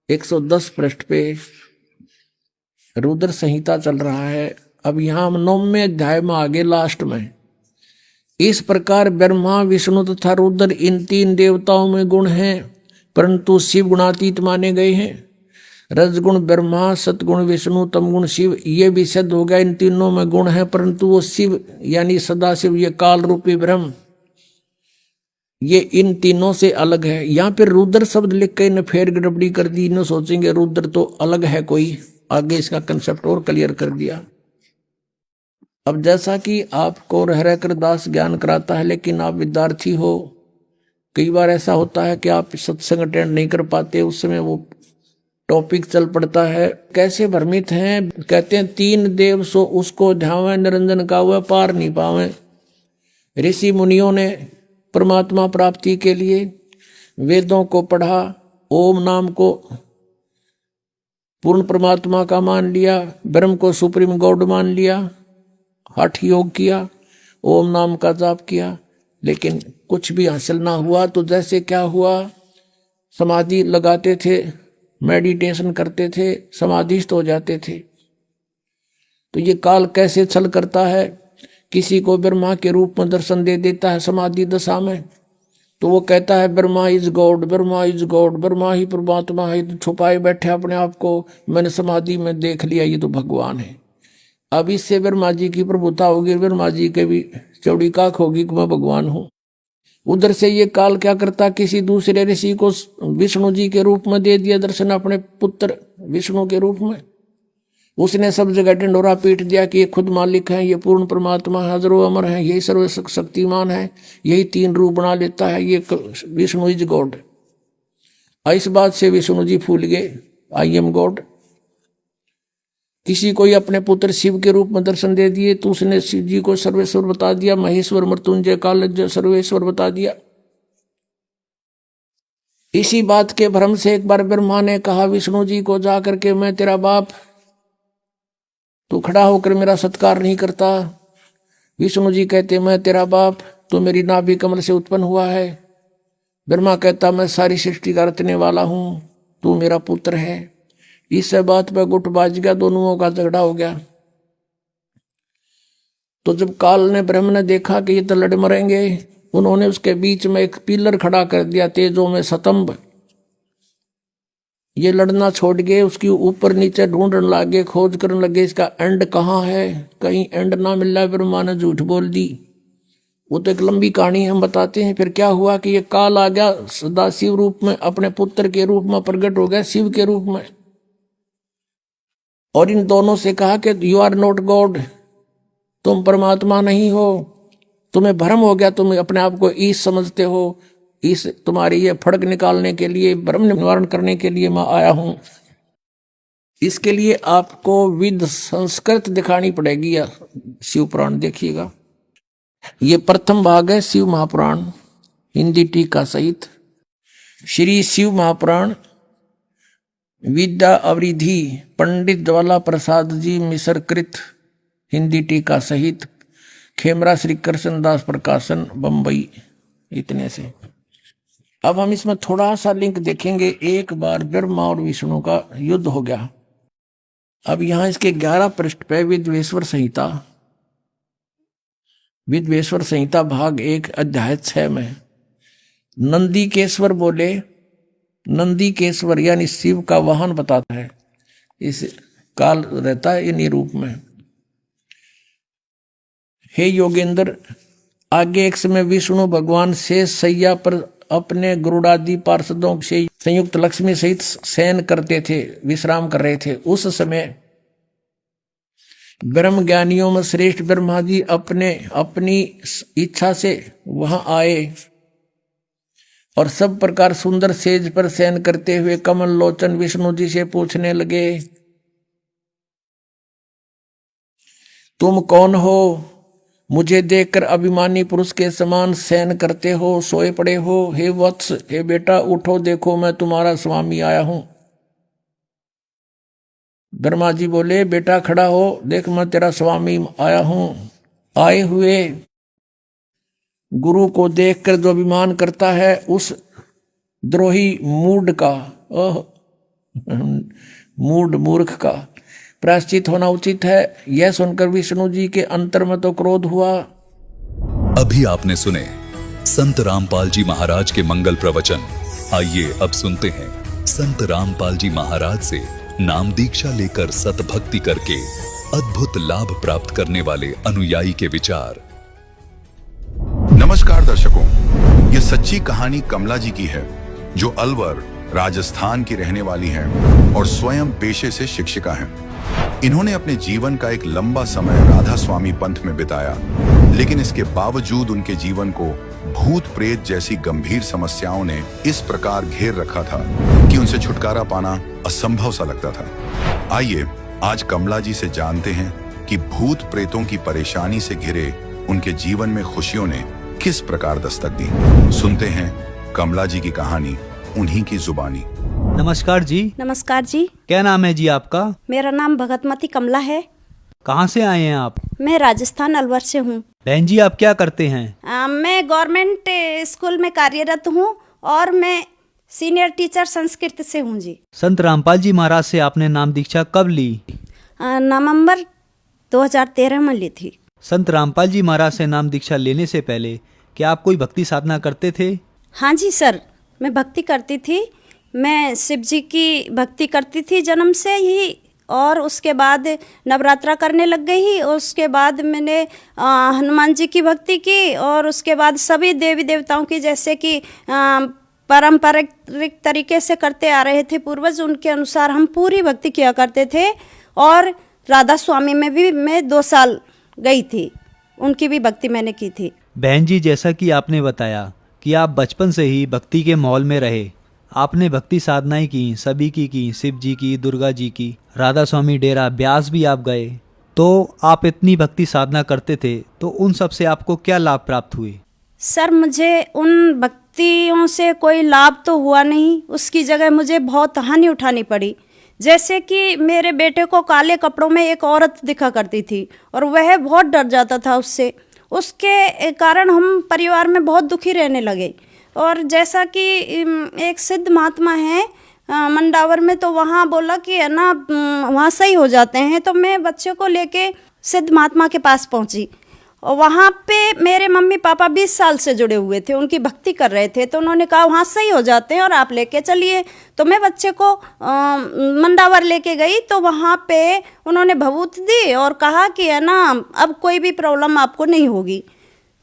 [SPEAKER 1] 110 पृष्ठ पे रुद्र संहिता चल रहा है। अब यहां हम 9वें अध्याय में आगे लास्ट में, इस प्रकार ब्रह्मा विष्णु तथा रुद्र इन 3 देवताओं में गुण हैं, परंतु शिव गुणातीत माने गए हैं। रजगुण ब्रह्मा, सतगुण विष्णु, तमगुण शिव, ये भी सिद्ध हो गया इन तीनों में गुण है, परंतु वो शिव यानी सदाशिव, ये काल रूपी ब्रह्म, ये इन तीनों से अलग है। यहाँ पे रुद्र शब्द लिख के इन्हें फेर गड़बड़ी कर दी, इन्हें सोचेंगे रुद्र तो अलग है कोई, आगे इसका कंसेप्ट और क्लियर कर दिया। अब जैसा कि आपको रह रह कर दास ज्ञान कराता है, लेकिन आप विद्यार्थी हो, कई बार ऐसा होता है कि आप सत्संग अटेंड नहीं कर पाते, उस समय वो टॉपिक चल पड़ता है। कैसे भ्रमित हैं, कहते हैं 3 देव सो उसको ध्यावे, निरंजन का हुआ पार नहीं पावे। ऋषि मुनियों ने परमात्मा प्राप्ति के लिए वेदों को पढ़ा, ओम नाम को पूर्ण परमात्मा का मान लिया, ब्रह्म को सुप्रीम गॉड मान लिया, हठ योग किया, ओम नाम का जाप किया, लेकिन कुछ भी हासिल ना हुआ। तो जैसे क्या हुआ, समाधि लगाते थे, मेडिटेशन करते थे, समाधिस्थ हो जाते थे। तो ये काल कैसे छल करता है, किसी को ब्रह्मा के रूप में दर्शन दे देता है समाधि दशा में, तो वो कहता है Brahma is God, Brahma is God, Brahma ही परमात्मा है, तो छुपाए बैठे अपने आप को, मैंने समाधि में देख लिया ये तो भगवान है। अब इससे ब्रह्मा जी की प्रभुता होगी, ब्रह्मा जी के भी चौड़ी काख होगी कि मैं भगवान हूं। उधर से ये काल क्या करता, किसी दूसरे ऋषि को विष्णु जी के रूप में दे दिया दर्शन, अपने पुत्र विष्णु के रूप में। उसने सब जगह ढिंडोरा पीट दिया कि ये खुद मालिक है, ये पूर्ण परमात्मा है, हजारों अमर है, यही सर्व शक्तिमान है, यही 3 रूप बना लेता है, ये विष्णु इज गॉड। इस बात से विष्णु जी फूल गए, आई एम गॉड। किसी को अपने पुत्र शिव के रूप में दर्शन दे दिए तो उसने शिव जी को सर्वेश्वर बता दिया, महेश्वर मृत्युंजय कालज्ञ सर्वेश्वर बता दिया। इसी बात के भ्रम से एक बार ब्रह्मा ने कहा विष्णु जी को जाकर के, मैं तेरा बाप, तू खड़ा होकर मेरा सत्कार नहीं करता। विष्णु जी कहते मैं तेरा बाप, तो मेरी नाभि कमल से उत्पन्न हुआ है। ब्रह्मा कहता मैं सारी सृष्टि का रचने वाला हूं, तू मेरा पुत्र है। इस बात पर गुट बाज गया, दोनों का झगड़ा हो गया। तो जब काल ने ब्रह्म ने देखा कि ये तो लड़ मरेंगे, उन्होंने उसके बीच में एक पिलर खड़ा कर दिया, तेजों में स्तंभ। ये लड़ना छोड़ गए, उसके ऊपर नीचे ढूंढने लगे, खोज करने लगे इसका एंड कहाँ है। कहीं एंड ना मिला, ब्रह्मा ने झूठ बोल दी। वो तो एक लंबी कहानी हम बताते हैं। फिर क्या हुआ कि ये काल आ गया सदाशिव रूप में, अपने पुत्र के रूप में प्रकट हो गया, शिव के रूप में। और इन दोनों से कहा कि यू आर नॉट गॉड, तुम परमात्मा नहीं हो, तुम्हें भ्रम हो गया, तुम अपने आप को ईश समझते हो। इस तुम्हारी ये फड़क निकालने के लिए, भ्रम निवारण करने के लिए मैं आया हूं। इसके लिए आपको विद संस्कृत दिखानी पड़ेगी। या शिव पुराण देखिएगा, ये प्रथम भाग है शिव महापुराण, हिंदी टीका सहित। श्री शिव महापुराण विद्या अवरिधि पंडित ज्वाला प्रसाद जी मिसर कृत, हिंदी टीका सहित, खेमरा श्री कृष्णदास प्रकाशन बंबई। इतने से अब हम इसमें थोड़ा सा लिंक देखेंगे। एक बार ब्रह्मा और विष्णु का युद्ध हो गया। अब यहां इसके 11 पृष्ठ पे विद्वेश्वर संहिता, विद्वेश्वर संहिता भाग 1 अध्याय 6 में नंदीकेश्वर बोले, नंदीकेश्वर यानी शिव का वाहन बताता है। इस काल रहता है इन्हीं रूप में। हे योगेंद्र, आगे एक समय विष्णु भगवान शेष सैया पर अपने गरुड़ादि पार्षदों से संयुक्त लक्ष्मी सहित शयन करते थे, विश्राम कर रहे थे। उस समय ब्रह्म ज्ञानियों में श्रेष्ठ ब्रह्मा जी अपनी इच्छा से वहां आए और सब प्रकार सुंदर सेज पर शयन करते हुए कमल लोचन विष्णु जी से पूछने लगे, तुम कौन हो? मुझे देखकर अभिमानी पुरुष के समान शयन करते हो, सोए पड़े हो। हे वत्स, हे बेटा उठो, देखो मैं तुम्हारा स्वामी आया हूं। ब्रह्मा जी बोले, बेटा खड़ा हो, देख मैं तेरा स्वामी आया हूं। आए हुए गुरु को देखकर जो अभिमान करता है, उस द्रोही मूढ़ का, मूर्ख का प्रायश्चित होना उचित है। यह सुनकर विष्णु जी के अंतर में तो क्रोध हुआ।
[SPEAKER 3] अभी आपने सुने संत रामपाल जी महाराज के मंगल प्रवचन। आइए अब सुनते हैं संत रामपाल जी महाराज से नाम दीक्षा लेकर सतभक्ति करके अद्भुत लाभ प्राप्त करने वाले अनुयायी के विचार।
[SPEAKER 6] नमस्कार दर्शकों, ये सच्ची कहानी कमला जी की है, जो अलवर राजस्थान की रहने वाली हैं और स्वयं पेशे से शिक्षिका हैं। इन्होंने अपने जीवन का एक लंबा समय राधा स्वामी पंथ में बिताया, लेकिन इसके बावजूद उनके जीवन को भूत प्रेत जैसी गंभीर समस्याओं ने इस प्रकार घेर रखा था कि उनसे छुटकारा पाना असंभव सा लगता था। आइए आज कमला जी से जानते हैं कि भूत प्रेतों की परेशानी से घिरे उनके जीवन में खुशियों ने किस प्रकार दस्तक दी। सुनते हैं कमला जी की कहानी उन्हीं की जुबानी।
[SPEAKER 4] नमस्कार जी।
[SPEAKER 7] नमस्कार जी।
[SPEAKER 4] क्या नाम है जी आपका?
[SPEAKER 7] मेरा नाम भगतमती कमला है।
[SPEAKER 4] कहाँ से आए हैं आप?
[SPEAKER 7] मैं राजस्थान अलवर से हूँ।
[SPEAKER 4] बहन जी आप क्या करते हैं?
[SPEAKER 7] मैं गवर्नमेंट स्कूल में कार्यरत हूँ और मैं सीनियर टीचर संस्कृत से हूँ जी।
[SPEAKER 4] संत रामपाल जी महाराज से आपने नाम दीक्षा कब ली?
[SPEAKER 7] नवंबर 2013 में ली थी।
[SPEAKER 4] संत रामपाल जी महाराज से नाम दीक्षा लेने से पहले क्या आप कोई भक्ति साधना करते थे?
[SPEAKER 7] हाँ जी सर, मैं भक्ति करती थी। मैं शिव जी की भक्ति करती थी जन्म से ही, और उसके बाद नवरात्रा करने लग गई। उसके बाद मैंने हनुमान जी की भक्ति की, और उसके बाद सभी देवी देवताओं की, जैसे कि पारंपरिक तरीके से करते आ रहे थे पूर्वज, उनके अनुसार हम पूरी भक्ति किया करते थे। और राधा स्वामी में भी मैं 2 साल गई थी, उनकी भी भक्ति मैंने की थी।
[SPEAKER 4] बहन जी, जैसा कि आपने बताया कि आप बचपन से ही भक्ति के माहौल में रहे, आपने भक्ति साधनाएं की, सभी की, शिव जी की, दुर्गा जी की, राधा स्वामी डेरा ब्यास भी आप गए। तो आप इतनी भक्ति साधना करते थे, तो उन सब से आपको क्या लाभ प्राप्त हुए?
[SPEAKER 7] सर, मुझे उन भक्तियों से कोई लाभ तो हुआ नहीं, उसकी जगह मुझे बहुत हानि उठानी पड़ी। जैसे कि मेरे बेटे को काले कपड़ों में एक औरत दिखा करती थी और वह बहुत डर जाता था उससे, उसके कारण हम परिवार में बहुत दुखी रहने लगे। और जैसा कि एक सिद्ध महात्मा है मंडावर में, तो वहाँ बोला कि है ना वहाँ सही हो जाते हैं। तो मैं बच्चे को लेके सिद्ध महात्मा के पास पहुँची और वहाँ पे मेरे मम्मी पापा 20 साल से जुड़े हुए थे, उनकी भक्ति कर रहे थे। तो उन्होंने कहा वहाँ सही हो जाते हैं और आप लेके चलिए। तो मैं बच्चे को मंडावर लेके गई, तो वहाँ पे उन्होंने भभूत दी और कहा कि है ना अब कोई भी प्रॉब्लम आपको नहीं होगी।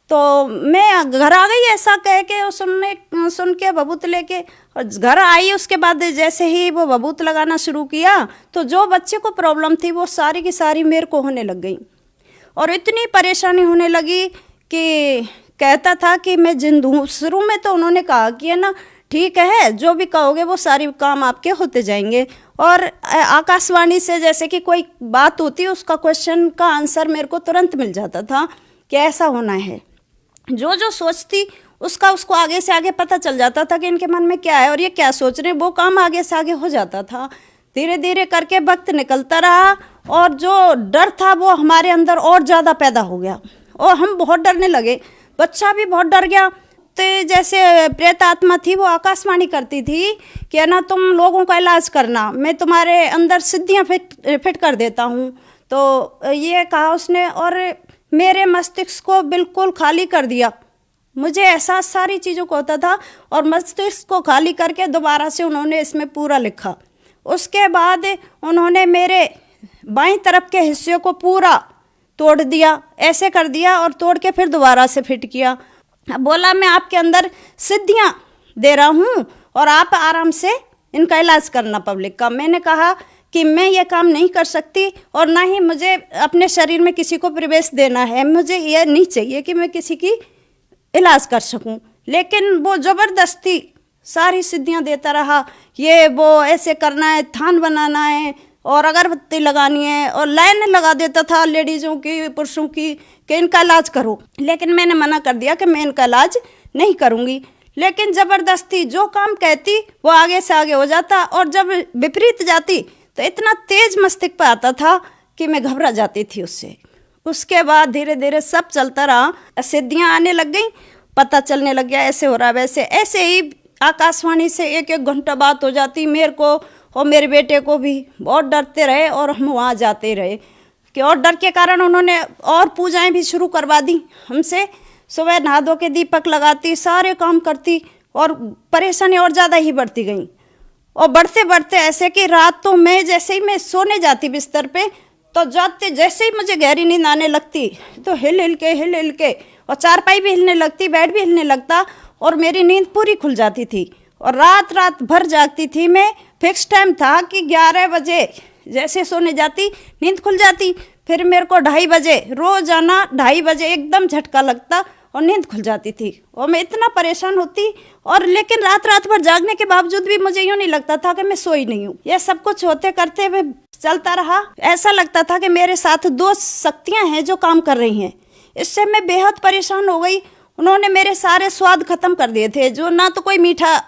[SPEAKER 7] तो मैं घर आ गई ऐसा कह के, सुन के भभूत लेके और घर आई। उसके बाद जैसे ही वो भभूत लगाना शुरू किया तो जो बच्चे को प्रॉब्लम थी वो सारी की सारी मेरे को होने लग गई और इतनी परेशानी होने लगी कि कहता था कि मैं जिंदा हूँ। शुरू में तो उन्होंने कहा कि है ना ठीक है, जो भी कहोगे वो सारी काम आपके होते जाएंगे। और आकाशवाणी से जैसे कि कोई बात होती, उसका क्वेश्चन का आंसर मेरे को तुरंत मिल जाता था कि ऐसा होना है। जो जो सोचती उसको आगे से आगे पता चल जाता था कि इनके मन में क्या है और ये क्या सोच रहे हैं, वो काम आगे से आगे हो जाता था। धीरे धीरे करके वक्त निकलता रहा और जो डर था वो हमारे अंदर और ज़्यादा पैदा हो गया और हम बहुत डरने लगे। बच्चा भी बहुत डर गया। तो जैसे प्रेत आत्मा थी वो आकाशवाणी करती थी कि है ना तुम लोगों का इलाज करना, मैं तुम्हारे अंदर सिद्धियाँ फिट कर देता हूँ। तो ये कहा उसने और मेरे मस्तिष्क को बिल्कुल खाली कर दिया। मुझे एहसास सारी चीज़ों को होता था और मस्तिष्क को खाली करके दोबारा से उन्होंने इसमें पूरा लिखा। उसके बाद उन्होंने मेरे बाईं तरफ के हिस्से को पूरा तोड़ दिया, ऐसे कर दिया और तोड़ के फिर दोबारा से फिट किया। बोला मैं आपके अंदर सिद्धियाँ दे रहा हूँ और आप आराम से इनका इलाज करना पब्लिक का। मैंने कहा कि मैं ये काम नहीं कर सकती और ना ही मुझे अपने शरीर में किसी को प्रवेश देना है। मुझे ये नहीं चाहिए कि मैं किसी की इलाज कर सकूं। लेकिन वो ज़बरदस्ती सारी सिद्धियां देता रहा, ये वो ऐसे करना है, थान बनाना है और अगरबत्ती लगानी है और लाइन लगा देता था लेडीज़ों की पुरुषों की कि इनका इलाज करो। लेकिन मैंने मना कर दिया कि मैं इनका इलाज नहीं करूँगी। लेकिन ज़बरदस्ती जो काम कहती वो आगे से आगे हो जाता और जब विपरीत जाती तो इतना तेज मस्तिष्क पर आता था कि मैं घबरा जाती थी उससे। उसके बाद धीरे धीरे सब चलता रहा, सिद्धियाँ आने लग गई, पता चलने लग गया ऐसे हो रहा वैसे। ऐसे ही आकाशवाणी से एक घंटा बात हो जाती मेरे को और मेरे बेटे को भी। बहुत डरते रहे और हम वहाँ जाते रहे कि और डर के कारण उन्होंने और पूजाएं भी शुरू करवा दी हमसे। सुबह नहा धो के दीपक लगाती, सारे काम करती और परेशानी और ज़्यादा ही बढ़ती गई। और बढ़ते बढ़ते ऐसे कि रात तो मैं जैसे ही मैं सोने जाती बिस्तर पे तो जाते जैसे ही मुझे गहरी नींद आने लगती तो हिल हिल के और चारपाई भी हिलने लगती, बेड भी हिलने लगता और मेरी नींद पूरी खुल जाती थी। और रात भर जागती थी मैं। फिक्स टाइम था कि 11 बजे जैसे सोने जाती नींद खुल जाती। फिर मेरे को 2:30 बजे रोजाना 2:30 बजे एकदम झटका लगता और नींद खुल जाती थी और मैं इतना परेशान होती। और लेकिन रात भर जागने के बावजूद भी मुझे यूँ नहीं लगता था कि मैं सोई नहीं हूँ। ये सब कुछ होते करते हुए चलता रहा। ऐसा लगता था कि मेरे साथ 2 शक्तियाँ हैं जो काम कर रही हैं। इससे मैं बेहद परेशान हो गई। उन्होंने मेरे सारे स्वाद खत्म कर दिए थे, जो ना तो कोई मीठा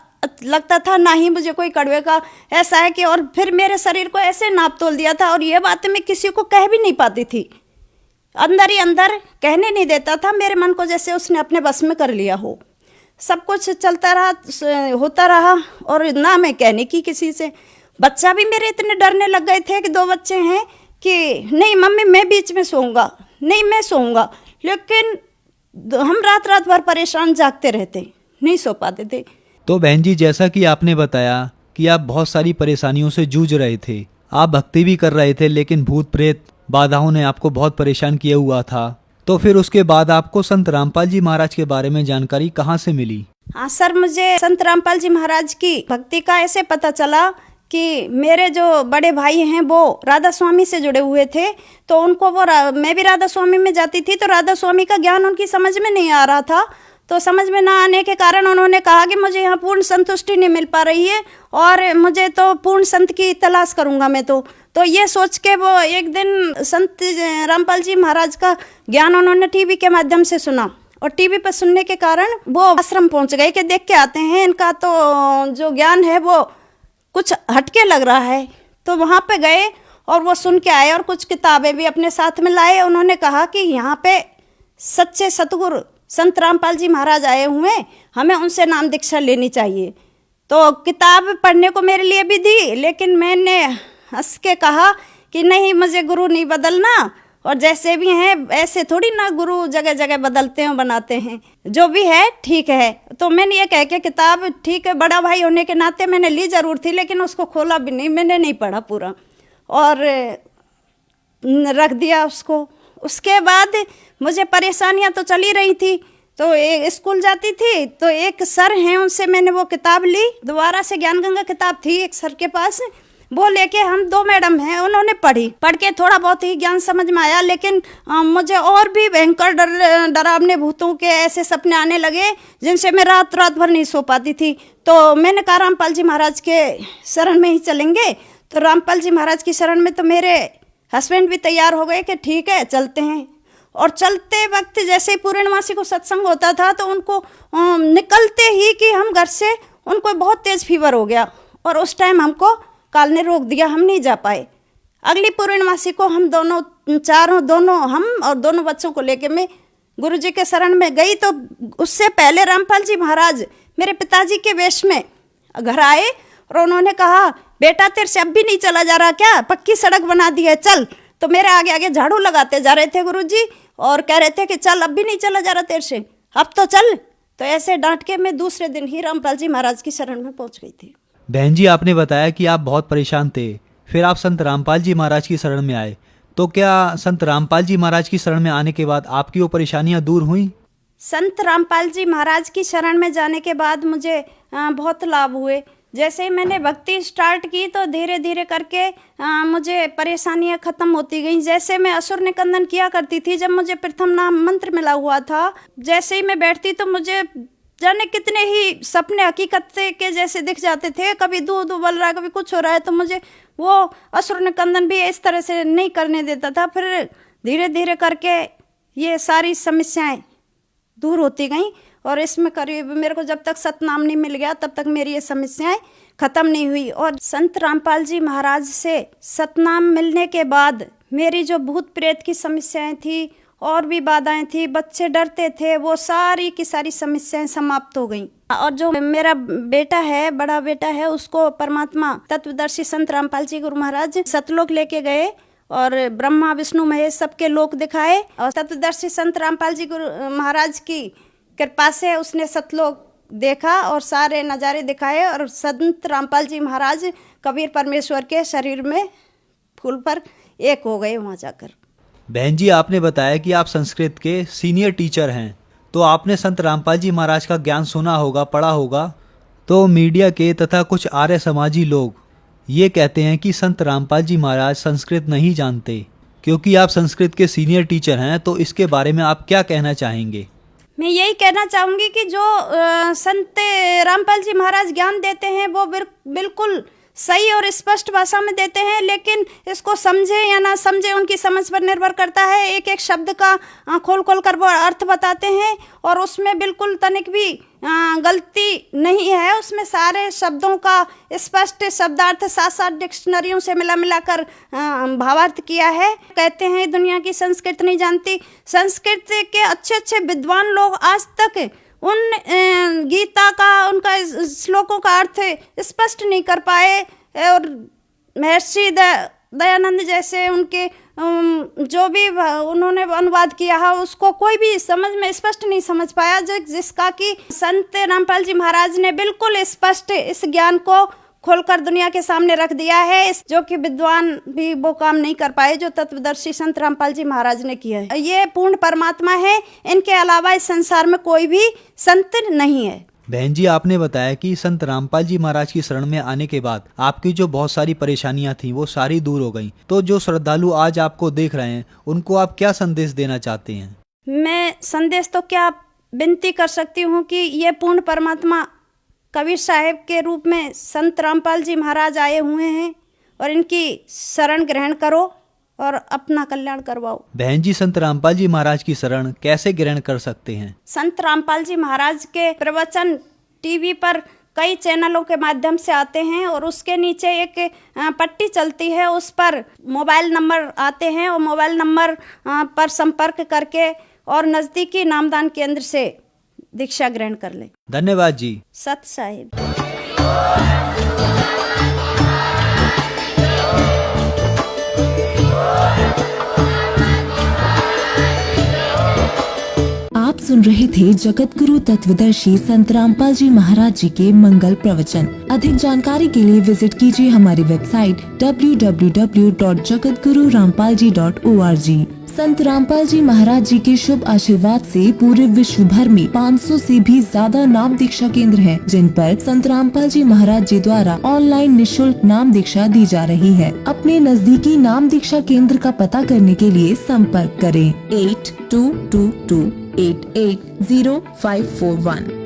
[SPEAKER 7] लगता था ना ही मुझे कोई कड़वे का। ऐसा है कि और फिर मेरे शरीर को ऐसे नाप तोल दिया था और ये बातें मैं किसी को कह भी नहीं पाती थी। अंदर ही अंदर कहने नहीं देता था मेरे मन को, जैसे उसने अपने बस में कर लिया हो। सब कुछ चलता रहा, होता रहा और ना मैं कहने की किसी से। बच्चा भी मेरे इतने डरने लग गए थे कि 2 बच्चे हैं कि नहीं मम्मी मैं बीच में सोऊंगा, नहीं मैं सोऊंगा। लेकिन हम रात भर परेशान जागते रहते, नहीं सो पाते थे।
[SPEAKER 4] तो बहन जी, जैसा कि आपने बताया कि आप बहुत सारी परेशानियों से जूझ रहे थे, आप भक्ति भी कर रहे थे, लेकिन भूत प्रेत बाधाओं ने आपको बहुत परेशान किया हुआ था। तो फिर उसके बाद आपको संत रामपाल जी महाराज के बारे में जानकारी कहाँ से मिली?
[SPEAKER 7] हाँ सर, मुझे संत रामपाल जी महाराज की भक्ति का ऐसे पता चला कि मेरे जो बड़े भाई हैं वो राधा स्वामी से जुड़े हुए थे। तो उनको मैं भी राधा स्वामी में जाती थी, तो राधा स्वामी का ज्ञान उनकी समझ में नहीं आ रहा था। तो समझ में ना आने के कारण उन्होंने कहा कि मुझे यहाँ पूर्ण संतुष्टि नहीं मिल पा रही है और मुझे तो पूर्ण संत की तलाश करूँगा मैं। तो ये सोच के वो एक दिन संत रामपाल जी महाराज का ज्ञान उन्होंने टीवी के माध्यम से सुना और टीवी पर सुनने के कारण वो आश्रम पहुँच गए कि देख के आते हैं, इनका तो जो ज्ञान है वो कुछ हटके लग रहा है। तो वहाँ पे गए और वो सुन के आए और कुछ किताबें भी अपने साथ में लाए। उन्होंने कहा कि यहाँ पे सच्चे सतगुरु संत रामपाल जी महाराज आए हुए, हमें उनसे नाम दीक्षा लेनी चाहिए। तो किताब पढ़ने को मेरे लिए भी दी, लेकिन मैंने हंस के कहा कि नहीं, मुझे गुरु नहीं बदलना, और जैसे भी हैं ऐसे थोड़ी ना गुरु जगह जगह बदलते हैं बनाते हैं, जो भी है ठीक है। तो मैंने ये कह के किताब, ठीक है बड़ा भाई होने के नाते मैंने ली ज़रूर थी, लेकिन उसको खोला भी नहीं, मैंने नहीं पढ़ा पूरा और रख दिया उसको। उसके बाद मुझे परेशानियां तो चली रही थी, तो स्कूल जाती थी तो एक सर हैं उनसे मैंने वो किताब ली, दोबारा से ज्ञान गंगा किताब थी एक सर के पास, वो लेके हम 2 मैडम हैं उन्होंने पढ़ के थोड़ा बहुत ही ज्ञान समझ में आया। लेकिन मुझे और भी भयंकर डरावने भूतों के ऐसे सपने आने लगे जिनसे मैं रात भर नहीं सो पाती थी। तो मैंने कहा रामपाल जी महाराज के शरण में ही चलेंगे। तो रामपाल जी महाराज की शरण में तो मेरे हस्बैंड भी तैयार हो गए कि ठीक है चलते हैं। और चलते वक्त जैसे पूर्णमासी को सत्संग होता था तो उनको निकलते ही कि हम घर से, उनको बहुत तेज़ फीवर हो गया और उस टाइम हमको काल ने रोक दिया, हम नहीं जा पाए। अगली पूर्णमासी को हम दोनों हम और दोनों बच्चों को लेके मैं गुरु जी के शरण में गई। तो उससे पहले रामपाल जी महाराज मेरे पिताजी के वेश में घर आए और उन्होंने कहा बेटा तेरे से अब भी नहीं चला जा रहा क्या, पक्की सड़क बना दी है चल। तो मेरे आगे आगे झाड़ू लगाते जा रहे थे गुरुजी और कह रहे थे कि चल अब भी नहीं चला जा रहा तेरे से, अब तो चल। तो ऐसे डांट के मैं दूसरे दिन ही रामपाल जी महाराज की शरण में पहुंच गई थी।
[SPEAKER 4] बहन जी, आपने बताया कि आप बहुत परेशान थे, फिर आप संत रामपाल जी महाराज की शरण में आए, तो क्या संत रामपाल जी महाराज की शरण में आने के बाद आपकी वो परेशानियां दूर हुई?
[SPEAKER 7] संत रामपाल जी महाराज की शरण में जाने के बाद मुझे बहुत लाभ हुए। जैसे ही मैंने भक्ति स्टार्ट की तो धीरे धीरे करके मुझे परेशानियां खत्म होती गईं। जैसे मैं असुर निकंदन किया करती थी, जब मुझे प्रथम नाम मंत्र मिला हुआ था, जैसे ही मैं बैठती तो मुझे जाने कितने ही सपने हकीकत के जैसे दिख जाते थे, कभी दूध उबल रहा है, कभी कुछ हो रहा है, तो मुझे वो असुर निकंदन भी इस तरह से नहीं करने देता था। फिर धीरे धीरे करके ये सारी समस्याएं दूर होती गईं और इसमें करीब मेरे को जब तक सतनाम नहीं मिल गया तब तक मेरी ये समस्याएं ख़त्म नहीं हुई। और संत रामपाल जी महाराज से सतनाम मिलने के बाद मेरी जो भूत प्रेत की समस्याएं थी और भी बाधाएं थी, बच्चे डरते थे, वो सारी की सारी समस्याएं समाप्त हो गईं। और जो मेरा बेटा है, बड़ा बेटा है, उसको परमात्मा तत्वदर्शी संत रामपाल जी गुरु महाराज सतलोक लेके गए और ब्रह्मा विष्णु महेश सबके लोक दिखाए। और तत्वदर्शी संत रामपाल जी गुरु महाराज की कृपा से उसने सतलोक देखा और सारे नज़ारे दिखाए और संत रामपाल जी महाराज कबीर परमेश्वर के शरीर में फूल पर एक हो गए वहाँ जाकर।
[SPEAKER 4] बहन जी, आपने बताया कि आप संस्कृत के सीनियर टीचर हैं, तो आपने संत रामपाल जी महाराज का ज्ञान सुना होगा, पढ़ा होगा। तो मीडिया के तथा कुछ आर्य समाजी लोग ये कहते हैं कि संत रामपाल जी महाराज संस्कृत नहीं जानते। क्योंकि आप संस्कृत के सीनियर टीचर हैं, तो इसके बारे में आप क्या कहना चाहेंगे?
[SPEAKER 7] मैं यही कहना चाहूँगी कि जो संत रामपाल जी महाराज ज्ञान देते हैं वो बिल्कुल सही और स्पष्ट भाषा में देते हैं, लेकिन इसको समझे या ना समझे उनकी समझ पर निर्भर करता है। एक एक शब्द का खोल कर वो अर्थ बताते हैं और उसमें बिल्कुल तनिक भी गलती नहीं है। उसमें सारे शब्दों का स्पष्ट शब्दार्थ 7 डिक्शनरियों से मिला कर भावार्थ किया है। कहते हैं दुनिया की संस्कृत नहीं जानती। संस्कृत के अच्छे विद्वान लोग आज तक उन गीता का, उनका श्लोकों का अर्थ स्पष्ट नहीं कर पाए। और महर्षि दयानंद जैसे उनके जो भी उन्होंने अनुवाद किया है उसको कोई भी समझ में स्पष्ट नहीं समझ पाया, जिसका कि संत रामपाल जी महाराज ने बिल्कुल स्पष्ट इस ज्ञान को खोलकर दुनिया के सामने रख दिया है, जो कि विद्वान भी वो काम नहीं कर पाए जो तत्वदर्शी संत रामपाल जी महाराज ने किया है। ये पूर्ण परमात्मा है, इनके अलावा इस संसार में कोई भी संत नहीं है।
[SPEAKER 4] बहन जी, आपने बताया कि संत रामपाल जी महाराज की शरण में आने के बाद आपकी जो बहुत सारी परेशानियां थी वो सारी दूर हो गई। तो जो श्रद्धालु आज आपको देख रहे हैं उनको आप क्या संदेश देना चाहते हैं?
[SPEAKER 7] मैं संदेश तो क्या विनती कर सकती हूँ कि ये पूर्ण परमात्मा कबीर साहिब के रूप में संत रामपाल जी महाराज आए हुए हैं और इनकी शरण ग्रहण करो और अपना कल्याण करवाओ।
[SPEAKER 4] बहन जी, संत रामपाल जी महाराज की शरण कैसे ग्रहण कर सकते हैं?
[SPEAKER 7] संत रामपाल जी महाराज के प्रवचन टीवी पर कई चैनलों के माध्यम से आते हैं और उसके नीचे एक पट्टी चलती है, उस पर मोबाइल नंबर आते हैं और मोबाइल नंबर पर संपर्क करके और नज़दीकी नामदान केंद्र से दीक्षा ग्रहण कर लें।
[SPEAKER 4] धन्यवाद जी।
[SPEAKER 7] सत साहिब।
[SPEAKER 8] आप सुन रहे थे जगत गुरु तत्वदर्शी संत रामपाल जी महाराज जी के मंगल प्रवचन। अधिक जानकारी के लिए विजिट कीजिए हमारी वेबसाइट www.jagatgururampalji.org। संत रामपाल जी महाराज जी के शुभ आशीर्वाद से पूरे विश्व भर में 500 से भी ज्यादा नाम दीक्षा केंद्र हैं, जिन पर संत रामपाल जी महाराज जी द्वारा ऑनलाइन निशुल्क नाम दीक्षा दी जा रही है। अपने नजदीकी नाम दीक्षा केंद्र का पता करने के लिए संपर्क करें 8222880541।